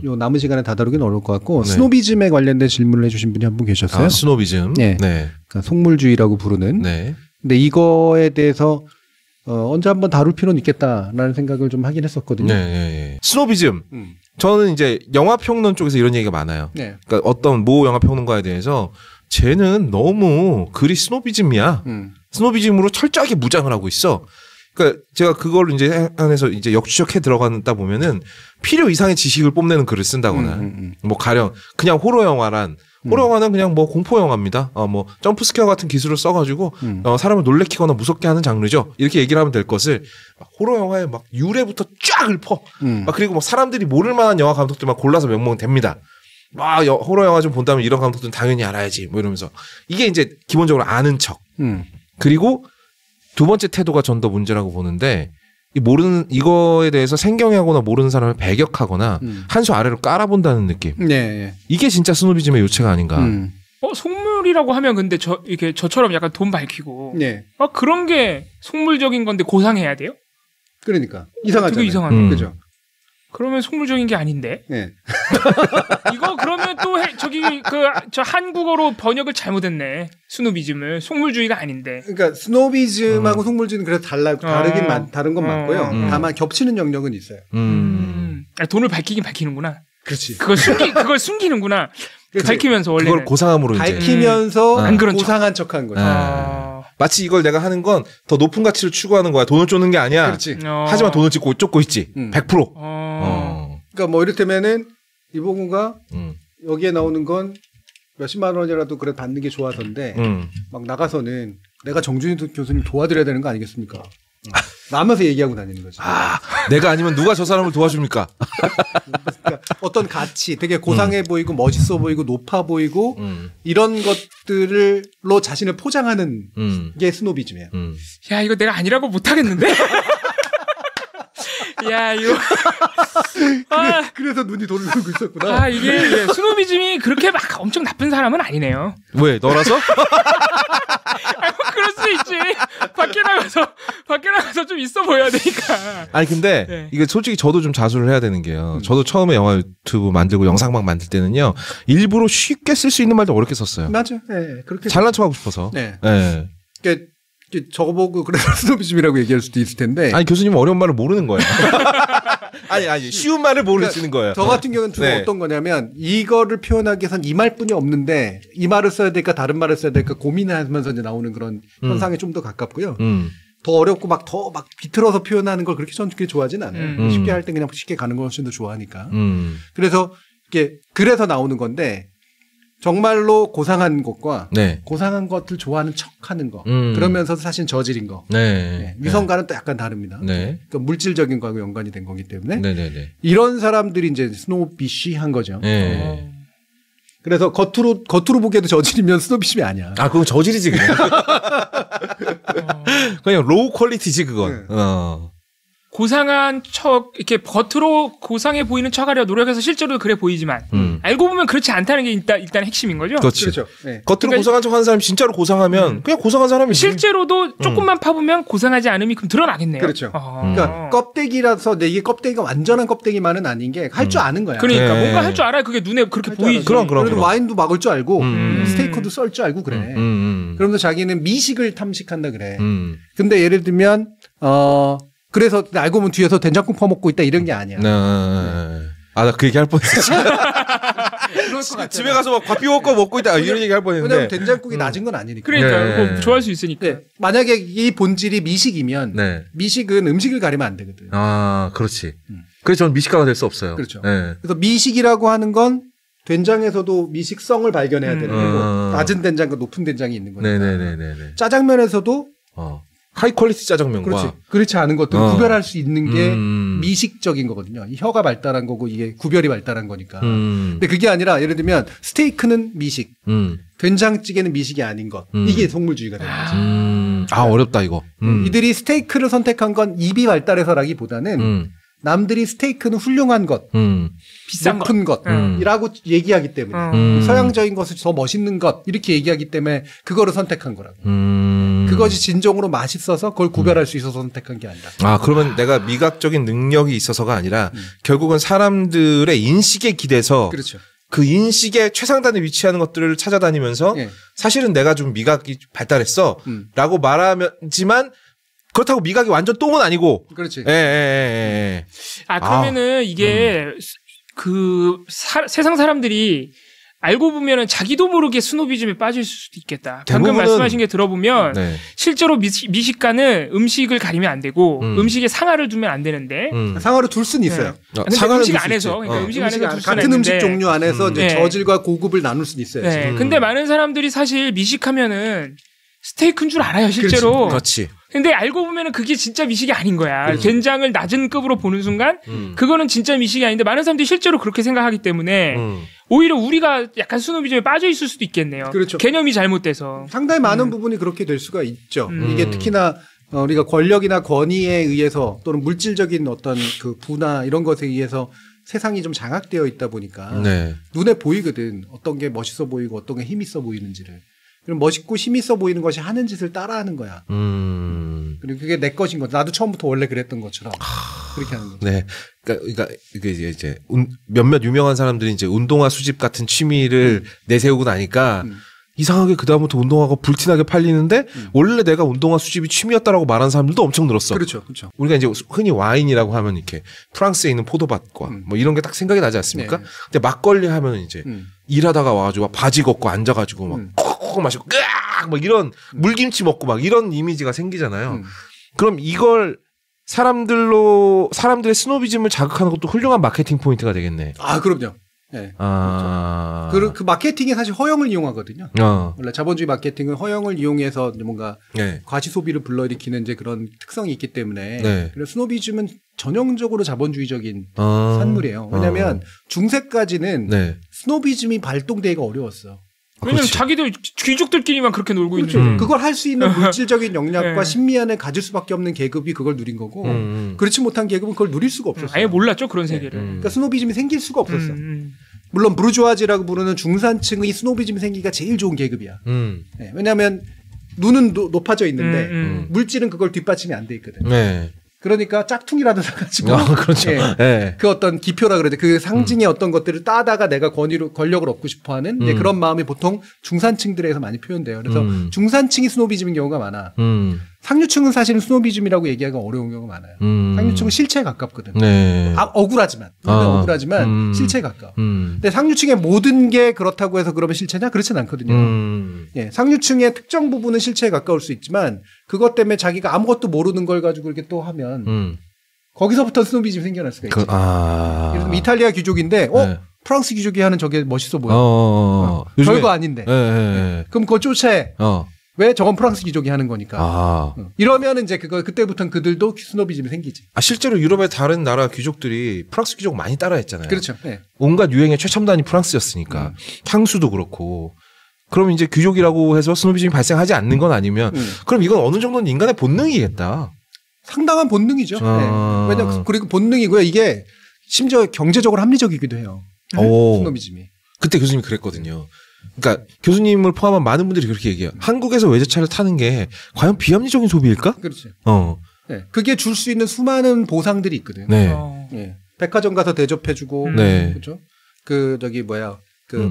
요 남은 시간에 다 다루긴 어려울 것 같고 스노비즘에 관련된 질문을 해주신 분이 한 분 계셨어요. 스노비즘. 네. 그러니까 속물주의라고 부르는. 네. 근데 이거에 대해서 언제 한번 다룰 필요는 있겠다라는 생각을 좀 하긴 했었거든요. 네. 스노비즘. 저는 이제 영화 평론 쪽에서 이런 얘기가 많아요. 네. 그러니까 어떤 모 영화 평론가에 대해서 쟤는 너무 글이 스노비즘이야. 스노비즘으로 철저하게 무장을 하고 있어. 그러니까 제가 그걸 이제 안에서 이제 역추적해 들어간다 보면은 필요 이상의 지식을 뽐내는 글을 쓴다거나 뭐 가령 그냥 호러 영화는 그냥 뭐 공포 영화입니다. 뭐 점프 스퀘어 같은 기술을 써가지고 사람을 놀래키거나 무섭게 하는 장르죠. 이렇게 얘기를 하면 될 것을 호러 영화에 막 유래부터 쫙 읊어. 막 그리고 뭐 사람들이 모를 만한 영화 감독들만 골라서 명명은 됩니다. 막 호러 영화 좀 본다면 이런 감독들은 당연히 알아야지. 뭐 이러면서 이게 이제 기본적으로 아는 척. 그리고 두 번째 태도가 전 더 문제라고 보는데 이거에 대해서 생경하거나 모르는 사람을 배격하거나 한 수 아래로 깔아본다는 느낌. 네. 이게 진짜 스노비즘의 요체가 아닌가. 속물이라고 하면 근데 이렇게 저처럼 약간 돈 밝히고. 네. 그런 게 속물적인 건데 고상해야 돼요? 그러니까 이상하잖아요. 되게 이상하네. 그죠. 그러면 속물적인 게 아닌데. 네. 이거 그러면 또 저 한국어로 번역을 잘못했네. 스노비즘을 속물주의가 아닌데. 그러니까 스노비즘하고 속물주의는 그래서 다른 건 맞고요. 다만 겹치는 영역은 있어요. 돈을 밝히긴 밝히는구나. 그렇지. 그걸 숨기는구나. 밝히면서 원래는. 그걸 고상함으로 밝히면서 안 그런 고상한 척한 거죠. 마치 이걸 내가 하는 건 더 높은 가치를 추구하는 거야. 돈을 쫓는 게 아니야. 그렇지. 하지만 돈을 쫓고 있지. 100%. 그러니까 뭐 이를테면은 이봉우가 여기에 나오는 건 몇십만 원이라도 그래 받는 게 좋아서인데 막 나가서는 내가 정준희 교수님 도와드려야 되는 거 아니겠습니까? 나면서 얘기하고 다니는 거지. 내가 아니면 누가 저 사람을 도와줍니까? 그러니까 어떤 가치, 되게 고상해 보이고 멋있어 보이고 높아 보이고 이런 것들로 자신을 포장하는 게 스노비즘이에요. 야, 이거 내가 아니라고 못하겠는데? 야, 이거. 그래서 눈이 돌고 있었구나. 이게 스노비즘이 그렇게 막 엄청 나쁜 사람은 아니네요. 왜? 너라서? 밖에 나가서 좀 있어 보여야 되니까. 아니 근데 네. 이게 솔직히 저도 좀 자수를 해야 되는 게요. 저도 처음에 영화 유튜브 만들고 영상막 만들 때는요. 일부러 쉽게 쓸 수 있는 말도 어렵게 썼어요. 맞아. 네, 그렇게 잘난 척하고 싶어서. 네. 네. 그러니까 저보고 그래서 스노비즘이라고 얘기할 수도 있을 텐데. 아니 교수님 어려운 말을 모르는 거예요. 아니 쉬운 말을 모르시는 거예요. 저 같은 경우는 주로 네. 어떤 거냐면 이거를 표현하기 위해선 이 말뿐이 없는데 이 말을 써야 될까 다른 말을 써야 될까 고민하면서 이제 나오는 그런 현상에 좀 더 가깝고요. 더 어렵고 더 비틀어서 표현하는 걸 그렇게 저는 그렇게 좋아하진 않아요. 쉽게 할 때 그냥 쉽게 가는 걸 훨씬 더 좋아하니까. 그래서 그래서 나오는 건데 정말로 고상한 것과 네. 고상한 것을 좋아하는 척하는 거 그러면서 사실 저질인 거 네. 네. 위선과는 또 약간 다릅니다. 네. 그러니까 물질적인 거하고 연관이 된 거기 때문에 네. 이런 사람들이 이제 스노비시한 거죠. 네. 그래서 겉으로 보기에도 저질이면 스노비심이 아니야. 아 그건 저질이지 그냥. 그냥 로우 퀄리티지 그건. 네. 고상한 척 이렇게 겉으로 고상해 보이는 척하려 노력해서 실제로 그래 보이지만 알고 보면 그렇지 않다는 게 일단 핵심인 거죠. 그렇죠. 네. 겉으로 그러니까 고상한 척하는 사람이 진짜로 고상하면 그냥 고상한 사람이지. 실제로도 조금만 파보면 고상하지 않음이 그럼 드러나겠네요. 그렇죠. 그러니까 껍데기라서 이게 껍데기가 완전한 껍데기만은 아닌 게 할 줄 아는 거야. 그러니까 네. 뭔가 할 줄 알아야 그게 눈에 그렇게 보이지. 그럼. 와인도 막을 줄 알고 스테이크도 썰 줄 알고 그래. 그러면서 자기는 미식을 탐식한다 그래. 근데 예를 들면 그래서 알고 보면 뒤에서 된장국 퍼먹고 있다 이런 게 아니야. 아, 나 그 얘기 할 뻔했어. 그럴 것 같아. 집에 가서 막 밥 비워먹고 먹고 있다 이런 얘기 할 뻔했는데. 왜냐면 된장국이 낮은 건 아니니까. 그러니까 네. 좋아할 수 있으니까. 네. 만약에 이 본질이 미식이면 네. 미식은 음식을 가리면 안 되거든. 아, 그렇지. 그래서 저는 미식가가 될 수 없어요. 그렇죠. 네. 그래서 미식이라고 하는 건 된장에서도 미식성을 발견해야 되는 거고 낮은 된장과 높은 된장이 있는 거니까. 네네네네. 짜장면에서도 하이 퀄리티 짜장면과 그렇지 않은 것들을 구별할 수 있는 게 미식적인 거거든요. 이 혀가 발달한 거고 이게 구별이 발달한 거니까. 근데 그게 아니라 예를 들면 스테이크는 미식, 된장찌개는 미식이 아닌 것. 이게 속물주의가 되는 거죠. 아 어렵다 이거. 이들이 스테이크를 선택한 건 입이 발달해서라기보다는 남들이 스테이크는 훌륭한 것, 비싼 높은 것이라고 얘기하기 때문에 서양적인 것을 더 멋있는 것 이렇게 얘기하기 때문에 그거를 선택한 거라고. 그것이 진정으로 맛있어서 그걸 구별할 수 있어서 선택한 게 아니라. 아 그러면 내가 미각적인 능력이 있어서가 아니라 결국은 사람들의 인식에 기대서 그렇죠. 그 인식의 최상단에 위치하는 것들을 찾아다니면서 사실은 내가 좀 미각이 발달했어 라고 말하지만 그렇다고 미각이 완전 똥은 아니고. 그렇지. 예. 아, 그러면은 이게 세상 사람들이 알고 보면은 자기도 모르게 스노비즘에 빠질 수도 있겠다. 방금 말씀하신 게 들어보면 실제로 미식가는 음식을 가리면 안 되고 음식에 상하를 두면 안 되는데 상하를 둘 수는 있어요. 상하를 음식 안에서 그러니까 음식 안에서 둘 수는 같은 있는데 음식 종류 안에서 이제 저질과 고급을 나눌 수는 있어요. 네. 근데 많은 사람들이 사실 미식하면은 스테이크인 줄 알아요, 실제로. 그렇지. 근데 알고 보면은 그게 진짜 미식이 아닌 거야. 된장을 낮은 급으로 보는 순간 그거는 진짜 미식이 아닌데 많은 사람들이 실제로 그렇게 생각하기 때문에 오히려 우리가 약간 스노비즘에 빠져 있을 수도 있겠네요. 그렇죠. 개념이 잘못돼서. 상당히 많은 부분이 그렇게 될 수가 있죠. 이게 특히나 우리가 권력이나 권위에 의해서 또는 물질적인 어떤 그 부나 이런 것에 의해서 세상이 좀 장악되어 있다 보니까 눈에 보이거든. 어떤 게 멋있어 보이고 어떤 게 힘 있어 보이는지를. 그럼 멋있고 힘있어 보이는 것이 하는 짓을 따라하는 거야. 그리고 그게 내 것인 거죠. 나도 처음부터 원래 그랬던 것처럼 그렇게 하는 거죠. 네, 그러니까 이게 이제 몇몇 유명한 사람들이 이제 운동화 수집 같은 취미를 내세우고 나니까 이상하게 그 다음부터 운동화가 불티나게 팔리는데 원래 내가 운동화 수집이 취미였다라고 말하는 사람들도 엄청 늘었어. 그렇죠. 우리가 이제 흔히 와인이라고 하면 이렇게 프랑스에 있는 포도밭과 뭐 이런 게 딱 생각이 나지 않습니까? 네. 근데 막걸리 하면 이제 일하다가 와가지고 바지 걷고 앉아가지고 막 콕콕 마시고 끄악 막 이런 물김치 먹고 막 이런 이미지가 생기잖아요. 그럼 이걸 사람들의 스노비즘을 자극하는 것도 훌륭한 마케팅 포인트가 되겠네. 아, 그럼요. 네. 그 마케팅이 사실 허영을 이용하거든요. 원래 자본주의 마케팅은 허영을 이용해서 뭔가 과시 소비를 불러일으키는 이제 그런 특성이 있기 때문에 그래서 스노비즘은 전형적으로 자본주의적인 산물이에요. 왜냐하면 중세까지는 스노비즘이 발동되기가 어려웠어. 왜냐면 자기들 귀족들끼리만 그렇게 놀고 있는데 그걸 할 수 있는 물질적인 역량과 신미안을 가질 수밖에 없는 계급이 그걸 누린 거고 그렇지 못한 계급은 그걸 누릴 수가 없었어요. 아예 몰랐죠 그런 세계를. 그러니까 스노비즘이 생길 수가 없었어. 물론 부르주아지라고 부르는 중산층의 스노비즘이 생기기가 제일 좋은 계급이야. 왜냐하면 눈은 높아져 있는데 물질은 그걸 뒷받침이 안 돼 있거든. 네. 그러니까 짝퉁이라도 사가지고 그렇죠. 예, 네. 그 어떤 기표라 그러죠. 그 상징의 어떤 것들을 따다가 내가 권력을 얻고 싶어하는 그런 마음이 보통 중산층들에서 많이 표현돼요. 그래서 중산층이 스노비즘인 경우가 많아. 상류층은 사실은 스노비즘이라고 얘기하기가 어려운 경우가 많아요. 상류층은 실체에 가깝거든. 네. 억울하지만 실체에 가까워. 근데 상류층의 모든 게 그렇다고 해서 그러면 실체냐? 그렇진 않거든요. 예, 상류층의 특정 부분은 실체에 가까울 수 있지만 그것 때문에 자기가 아무것도 모르는 걸 가지고 이렇게 또 하면 거기서부터 스노비즘이 생겨날 수가 있죠. 예를 들면 이탈리아 귀족인데 네. 프랑스 귀족이 하는 저게 멋있어 보여. 별거 아닌데. 네. 그럼 그거 쫓아해. 왜? 저건 프랑스 귀족이 하는 거니까. 이러면 이제 그때부터는 그들도 스노비즘이 생기지. 실제로 유럽의 다른 나라 귀족들이 프랑스 귀족 많이 따라했잖아요. 그렇죠. 네. 온갖 유행의 최첨단이 프랑스였으니까. 향수도 그렇고. 그럼 이제 귀족이라고 해서 스노비즘이 발생하지 않는 건 아니면 그럼 이건 어느 정도는 인간의 본능이겠다. 상당한 본능이죠. 네. 왜냐면 그리고 본능이고요. 이게 심지어 경제적으로 합리적이기도 해요. 스노비즘이. 그때 교수님이 그랬거든요. 그러니까 교수님을 포함한 많은 분들이 그렇게 얘기해요. 한국에서 외제차를 타는 게 과연 비합리적인 소비일까? 그렇지. 네. 그게 줄 수 있는 수많은 보상들이 있거든요. 네. 네. 백화점 가서 대접해주고, 그렇죠.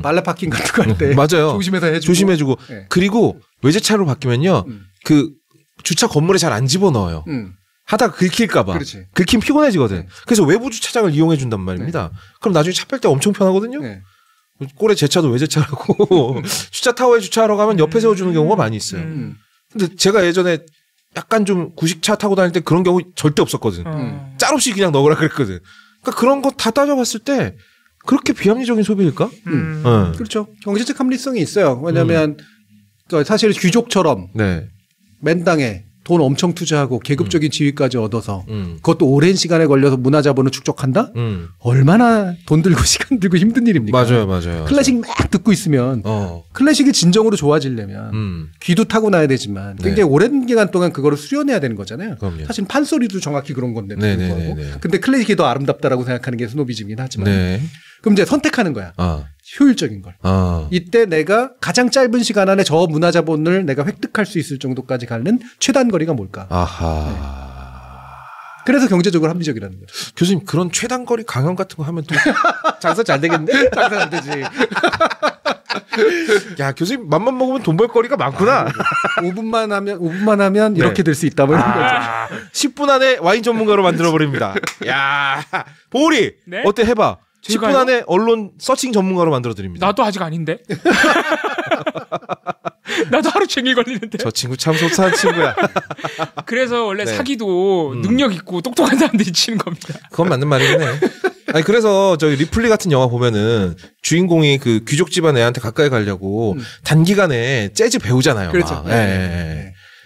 발레 파킹 같은 거 할 때 맞아요. 조심해주고. 네. 그리고 외제차로 바뀌면요, 그 주차 건물에 잘 안 집어넣어요. 하다가 긁힐까봐. 그렇지. 긁히면 피곤해지거든. 네. 그래서 외부 주차장을 이용해준단 말입니다. 네. 그럼 나중에 차 뺄 때 엄청 편하거든요. 네. 꼴에 제 차도 외제차라고 주차 타워에 주차하러 가면 옆에 세워주는 경우가 많이 있어요. 근데 제가 예전에 약간 좀 구식차 타고 다닐 때 그런 경우 절대 없었거든. 짤없이 그냥 넣으라 그랬거든. 그러니까 그런 거 다 따져봤을 때 그렇게 비합리적인 소비일까? 그렇죠. 경제적 합리성이 있어요. 왜냐하면 사실 귀족처럼 맨땅에 돈 엄청 투자하고 계급적인 지위까지 얻어서 그것도 오랜 시간에 걸려서 문화자본을 축적한다? 얼마나 돈 들고 시간 들고 힘든 일입니까? 맞아요. 클래식 막 듣고 있으면 클래식이 진정으로 좋아지려면 귀도 타고나야 되지만 굉장히 오랜 기간 동안 그거를 수련해야 되는 거잖아요. 그럼요. 사실 판소리도 정확히 그런 건데 불구하고. 근데 클래식이 더 아름답다라고 생각하는 게 스노비즘이긴 하지만 그럼 이제 선택하는 거야. 효율적인 걸. 이때 내가 가장 짧은 시간 안에 저 문화자본을 내가 획득할 수 있을 정도까지 가는 최단 거리가 뭘까? 그래서 경제적으로 합리적이라는 거죠. 교수님 그런 최단거리 강연 같은 거 하면 또 장사 잘 되겠네? 장사 안 되지. 야 교수님 맘만 먹으면 돈 벌 거리가 많구나. 5분만 하면 이렇게 될 수 있다 뭐 이런 거죠. 10분 안에 와인 전문가로 만들어 버립니다. 야 보리 어때 해봐. 10분 안에 언론 서칭 전문가로 만들어 드립니다. 나도 아직 아닌데. 나도 하루 종일 걸리는데. 저 친구 참 소소한 친구야. 그래서 원래 사기도 능력 있고 똑똑한 사람들이 치는 겁니다. 그건 맞는 말이긴 해. 아니 그래서 저기 리플리 같은 영화 보면은 주인공이 그 귀족 집안 애한테 가까이 가려고 단기간에 재즈 배우잖아요. 그렇죠.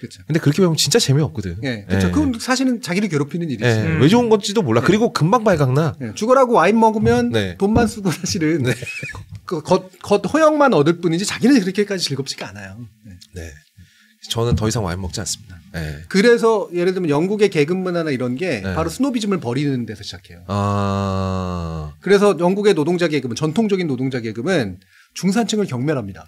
그렇죠. 근데 그렇게 보면 진짜 재미없거든. 그렇죠. 그건 사실은 자기를 괴롭히는 일이지. 왜 좋은 건지도 몰라. 그리고 금방 발각나. 죽으라고 와인 먹으면 돈만 쓰고 사실은 겉 허영만 얻을 뿐이지 자기는 그렇게까지 즐겁지가 않아요. 저는 더 이상 와인 먹지 않습니다. 그래서 예를 들면 영국의 계급 문화나 이런 게 바로 스노비즘을 버리는 데서 시작해요. 그래서 영국의 노동자 계급은 전통적인 노동자 계급은 중산층을 경멸합니다.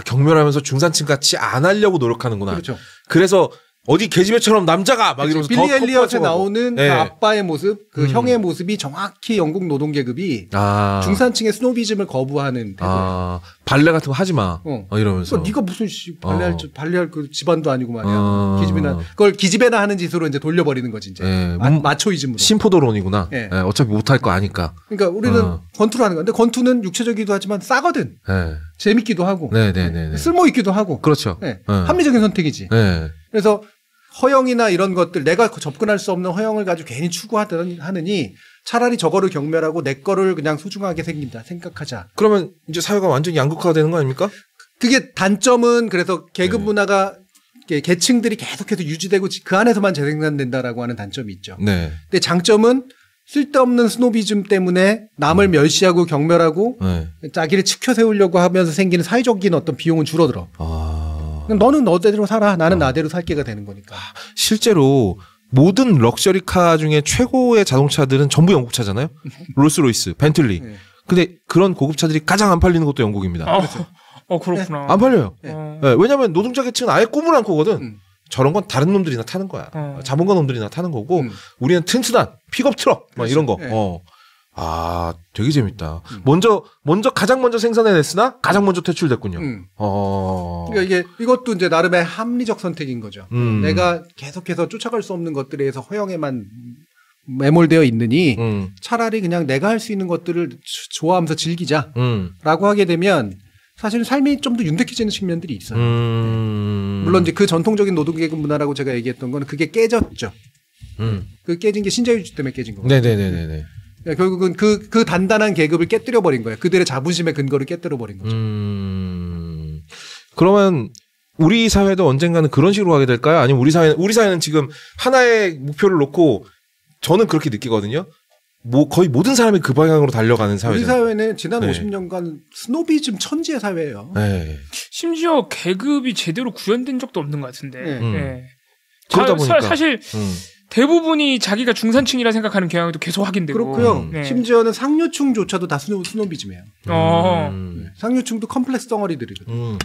경멸하면서 중산층 같이 안 하려고 노력하는구나. 그렇죠. 그래서 어디 계집애처럼 남자가 막 이러면서 빌리 엘리엇에 나오는 그 아빠의 모습, 그 형의 모습이 정확히 영국 노동 계급이 중산층의 스노비즘을 거부하는 태도예요. 발레 같은 거 하지 마. 이러면서. 네가 무슨 발레할 그 집안도 아니고 말이야. 기집애나 그걸 기집애나 하는 짓으로 이제 돌려버리는 거지 이제. 마초이즘으로. 심포도론이구나. 어차피 못할 거 아니까. 그러니까 우리는 권투를 하는 건데 권투는 육체적이기도 하지만 싸거든. 재밌기도 하고. 쓸모 있기도 하고. 그렇죠. 합리적인 선택이지. 그래서 허영이나 이런 것들 내가 접근할 수 없는 허영을 가지고 괜히 추구하느니 차라리 저거를 경멸하고 내 거를 그냥 소중하게 생각하자. 그러면 이제 사회가 완전히 양극화가 되는 거 아닙니까? 그게 단점은 그래서 계급 문화가 계층들이 계속해서 유지되고 그 안에서만 재생산된다라고 하는 단점이 있죠. 근데 장점은 쓸데없는 스노비즘 때문에 남을 멸시하고 경멸하고 자기를 치켜 세우려고 하면서 생기는 사회적인 어떤 비용은 줄어들어. 너는 너대로 살아. 나는 나대로 살게가 되는 거니까. 실제로 모든 럭셔리카 중에 최고의 자동차들은 전부 영국차잖아요. 롤스로이스, 벤틀리. 근데 그런 고급차들이 가장 안 팔리는 것도 영국입니다. 그렇죠. 그렇구나. 안 팔려요. 네, 왜냐면 노동자 계층은 아예 꿈을 안 꾸거든. 저런 건 다른 놈들이나 타는 거야. 자본가 놈들이나 타는 거고 우리는 튼튼한 픽업 트럭 막 이런 거. 아, 되게 재밌다. 가장 먼저 생산해냈으나 가장 먼저 퇴출됐군요. 그러니까 이것도 이제 나름의 합리적 선택인 거죠. 내가 계속해서 쫓아갈 수 없는 것들에 의해서 허영에만 매몰되어 있느니 차라리 그냥 내가 할 수 있는 것들을 좋아하면서 즐기자라고 하게 되면 사실 삶이 좀 더 윤택해지는 측면들이 있어요. 물론 이제 그 전통적인 노동계급 문화라고 제가 얘기했던 건 그게 깨졌죠. 그 깨진 게 신자유주의 때문에 깨진 거거든요. 네네네네. 결국은 그 단단한 계급을 깨뜨려 버린 거예요. 그들의 자부심의 근거를 깨뜨려 버린 거죠. 그러면 우리 사회도 언젠가는 그런 식으로 가게 될까요? 아니면 우리 사회는 지금 하나의 목표를 놓고 저는 그렇게 느끼거든요. 거의 모든 사람이 그 방향으로 달려가는 사회죠. 우리 사회는 지난 50년간 스노비즘 천지의 사회예요. 네. 심지어 계급이 제대로 구현된 적도 없는 것 같은데. 그러다 보니까 사실 대부분이 자기가 중산층이라 생각하는 경향도 계속 확인되고. 그렇고요. 심지어는 상류층조차도 다 스노비즘이에요. 상류층도 컴플렉스 덩어리들이거든요.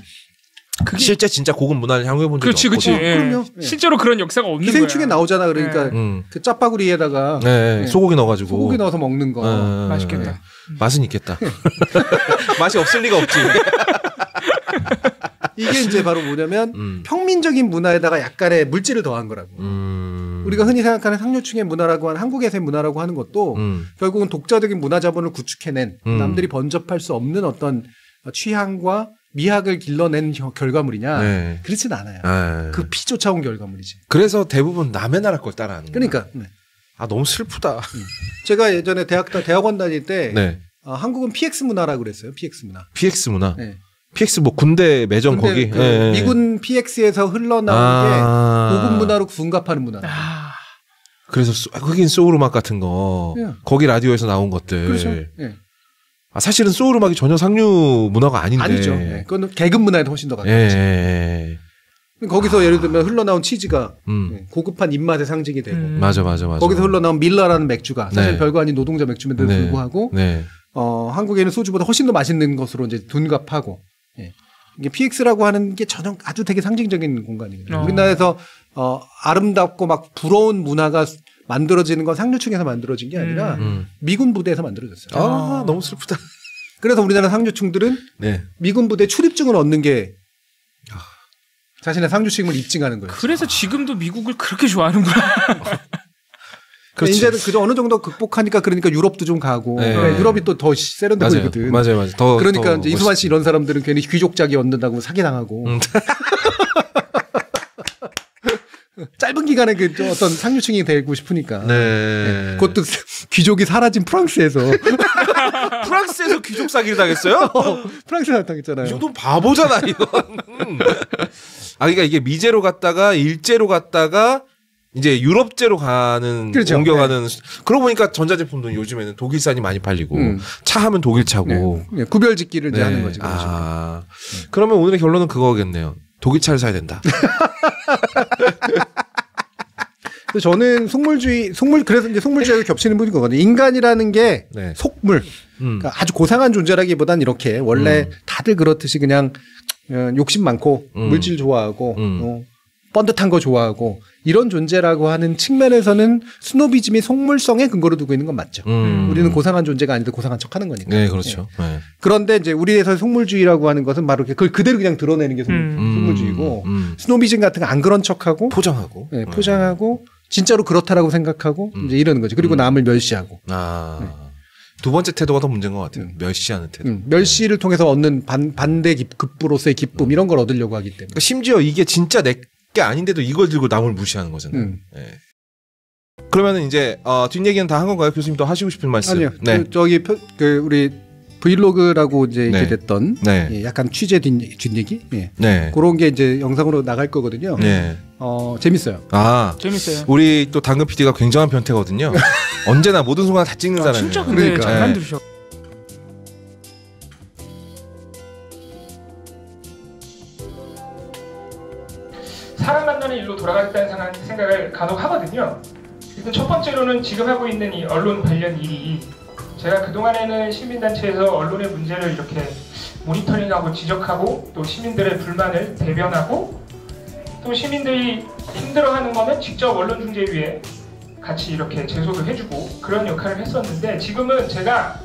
그게 실제 진짜 고급 문화를 향유해 본 적이 없고. 그렇지. 그럼요. 실제로 그런 역사가 없는 거야. 기생충에 나오잖아. 그러니까 그 짜파구리에다가 소고기 넣어가지고 소고기 넣어서 먹는 거. 맛있겠다. 맛은 있겠다. 맛이 없을 리가 없지. 이게 이제 바로 뭐냐면 평민적인 문화에다가 약간의 물질을 더한 거라고. 우리가 흔히 생각하는 상류층의 문화라고 하는 한국에서의 문화라고 하는 것도 결국은 독자적인 문화 자본을 구축해낸 남들이 번접할 수 없는 어떤 취향과 미학을 길러낸 결과물이냐? 그렇진 않아요. 그 피 쫓아온 결과물이지. 그래서 대부분 남의 나라 걸 따라하는 거야. 그러니까. 아, 너무 슬프다. 제가 예전에 대학원 다닐 때 한국은 PX 문화라고 그랬어요. PX 문화. PX 문화. PX 뭐 군대 매점 거기. 미군 PX에서 흘러나온 게 고급 문화로 분갑하는 문화. 그래서 흑인 소울 음악 같은 거 거기 라디오에서 나온 것들. 그렇죠. 사실은 소울 음악이 전혀 상류 문화가 아닌데. 아니죠. 그건 계급 문화에도 훨씬 더 가깝지. 거기서 예를 들면 흘러나온 치즈가 고급한 입맛의 상징이 되고. 맞아. 거기서 흘러나온 밀러라는 맥주가 사실 별거 아닌 노동자 맥주인데도 불구하고 한국에는 소주보다 훨씬 더 맛있는 것으로 이제 둔갑하고. 이게 PX라고 하는 게 전혀 아주 되게 상징적인 공간이거든요. 우리나라에서 아름답고 막 부러운 문화가 만들어지는 건 상류층에서 만들어진 게 아니라 미군 부대에서 만들어졌어요. 아, 너무 슬프다. 그래서 우리나라 상류층들은 미군 부대 출입증을 얻는 게 자신의 상류층을 입증하는 거예요. 그래서 지금도 미국을 그렇게 좋아하는구나. 이제는 그저 어느 정도 극복하니까 그러니까 유럽도 좀 가고 유럽이 또 더 세련되거든. 맞아요. 그러니까 이제 이수만 씨 이런 사람들은 괜히 귀족작이 얻는다고 사기당하고. 짧은 기간에 그 어떤 상류층이 되고 싶으니까. 그것도 귀족이 사라진 프랑스에서. 프랑스에서 귀족 사기를 당했어요? 프랑스에서 당했잖아요. 이 정도는 바보잖아, 이건. 그러니까 이게 미제로 갔다가 일제로 갔다가 이제 유럽제로 가는 옮겨가는. 그러고 보니까 전자제품도 요즘에는 독일산이 많이 팔리고 차 하면 독일 차고 구별짓기를 이제 하는 거지. 그러면 오늘의 결론은 그거겠네요. 독일 차를 사야 된다. 저는 그래서 이제 속물주의가 겹치는 부분인 거거든요. 인간이라는 게 속물. 그러니까 아주 고상한 존재라기보단 이렇게 원래 다들 그렇듯이 그냥 욕심 많고 물질 좋아하고 번듯한 거 좋아하고 이런 존재라고 하는 측면에서는 스노비즘이 속물성에 근거를 두고 있는 건 맞죠. 우리는 고상한 존재가 아닌데 고상한 척하는 거니까. 네, 그렇죠. 그런데 이제 우리에서 속물주의라고 하는 것은 바로 그걸 그대로 그냥 드러내는 게 속물주의고 스노비즘 같은 거 안 그런 척하고 포장하고 포장하고 진짜로 그렇다라고 생각하고 이제 이러는 거지. 그리고 남을 멸시하고. 두 번째 태도가 더 문제인 것 같아요. 멸시하는 태도. 멸시를 통해서 얻는 반대 급부로서의 기쁨 이런 걸 얻으려고 하기 때문에. 그러니까 심지어 이게 진짜 내 게 아닌데도 이걸 들고 남을 무시하는 거잖아요. 그러면 이제 뒷얘기는 다 한 건가요? 교수님 더 하시고 싶은 말씀? 아니요. 우리 브이로그라고 이제 이렇게 됐던 약간 취재 뒷얘기 그런 게 이제 영상으로 나갈 거거든요. 재밌어요. 재밌어요. 우리 또 당근 PD가 굉장한 변태거든요. 언제나 모든 순간 다 찍는 사람이에요. 진짜 근데 잘 만드셔. 사람 만나는 일로 돌아가겠다는 생각을 간혹 하거든요. 일단 첫 번째로는 지금 하고 있는 이 언론 관련 일이 제가 그동안에는 시민단체에서 언론의 문제를 이렇게 모니터링하고 지적하고 또 시민들의 불만을 대변하고 또 시민들이 힘들어하는 거는 직접 언론중재위에 같이 이렇게 제소도 해주고 그런 역할을 했었는데 지금은 제가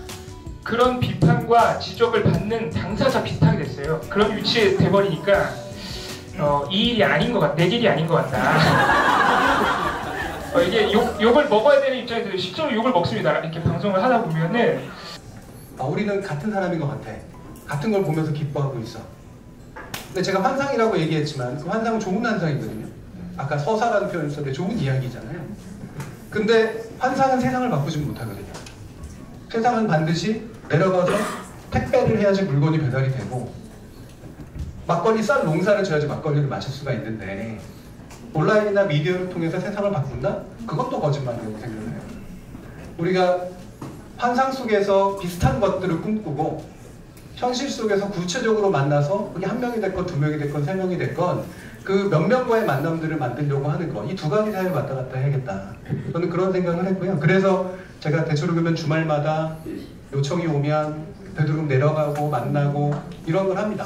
그런 비판과 지적을 받는 당사자 비슷하게 됐어요. 그런 위치에 돼버리니까 이 일이 아닌 것 같다. 내 길이 아닌 것 같다. 이게 욕을 먹어야 되는 입장에서 실제로 욕을 먹습니다. 이렇게 방송을 하다 보면은 우리는 같은 사람인 것 같아. 같은 걸 보면서 기뻐하고 있어. 근데 제가 환상이라고 얘기했지만 그 환상은 좋은 환상이거든요. 아까 서사라는 표현을 썼는데 좋은 이야기잖아요. 근데 환상은 세상을 바꾸지 못하거든요. 세상은 반드시 내려가서 택배를 해야지 물건이 배달이 되고 막걸리 싼 농사를 지어야지 막걸리를 마실 수가 있는데 온라인이나 미디어를 통해서 세상을 바꾼다? 그것도 거짓말이라고 생각을 해요. 우리가 환상 속에서 비슷한 것들을 꿈꾸고 현실 속에서 구체적으로 만나서 그게 한 명이 됐건 두 명이 됐건 세 명이 됐건 그 몇 명과의 만남들을 만들려고 하는 거, 이 두 가지 사이를 왔다 갔다 해야겠다. 저는 그런 생각을 했고요. 그래서 제가 되도록이면 주말마다 요청이 오면 되도록 내려가고 만나고 이런 걸 합니다.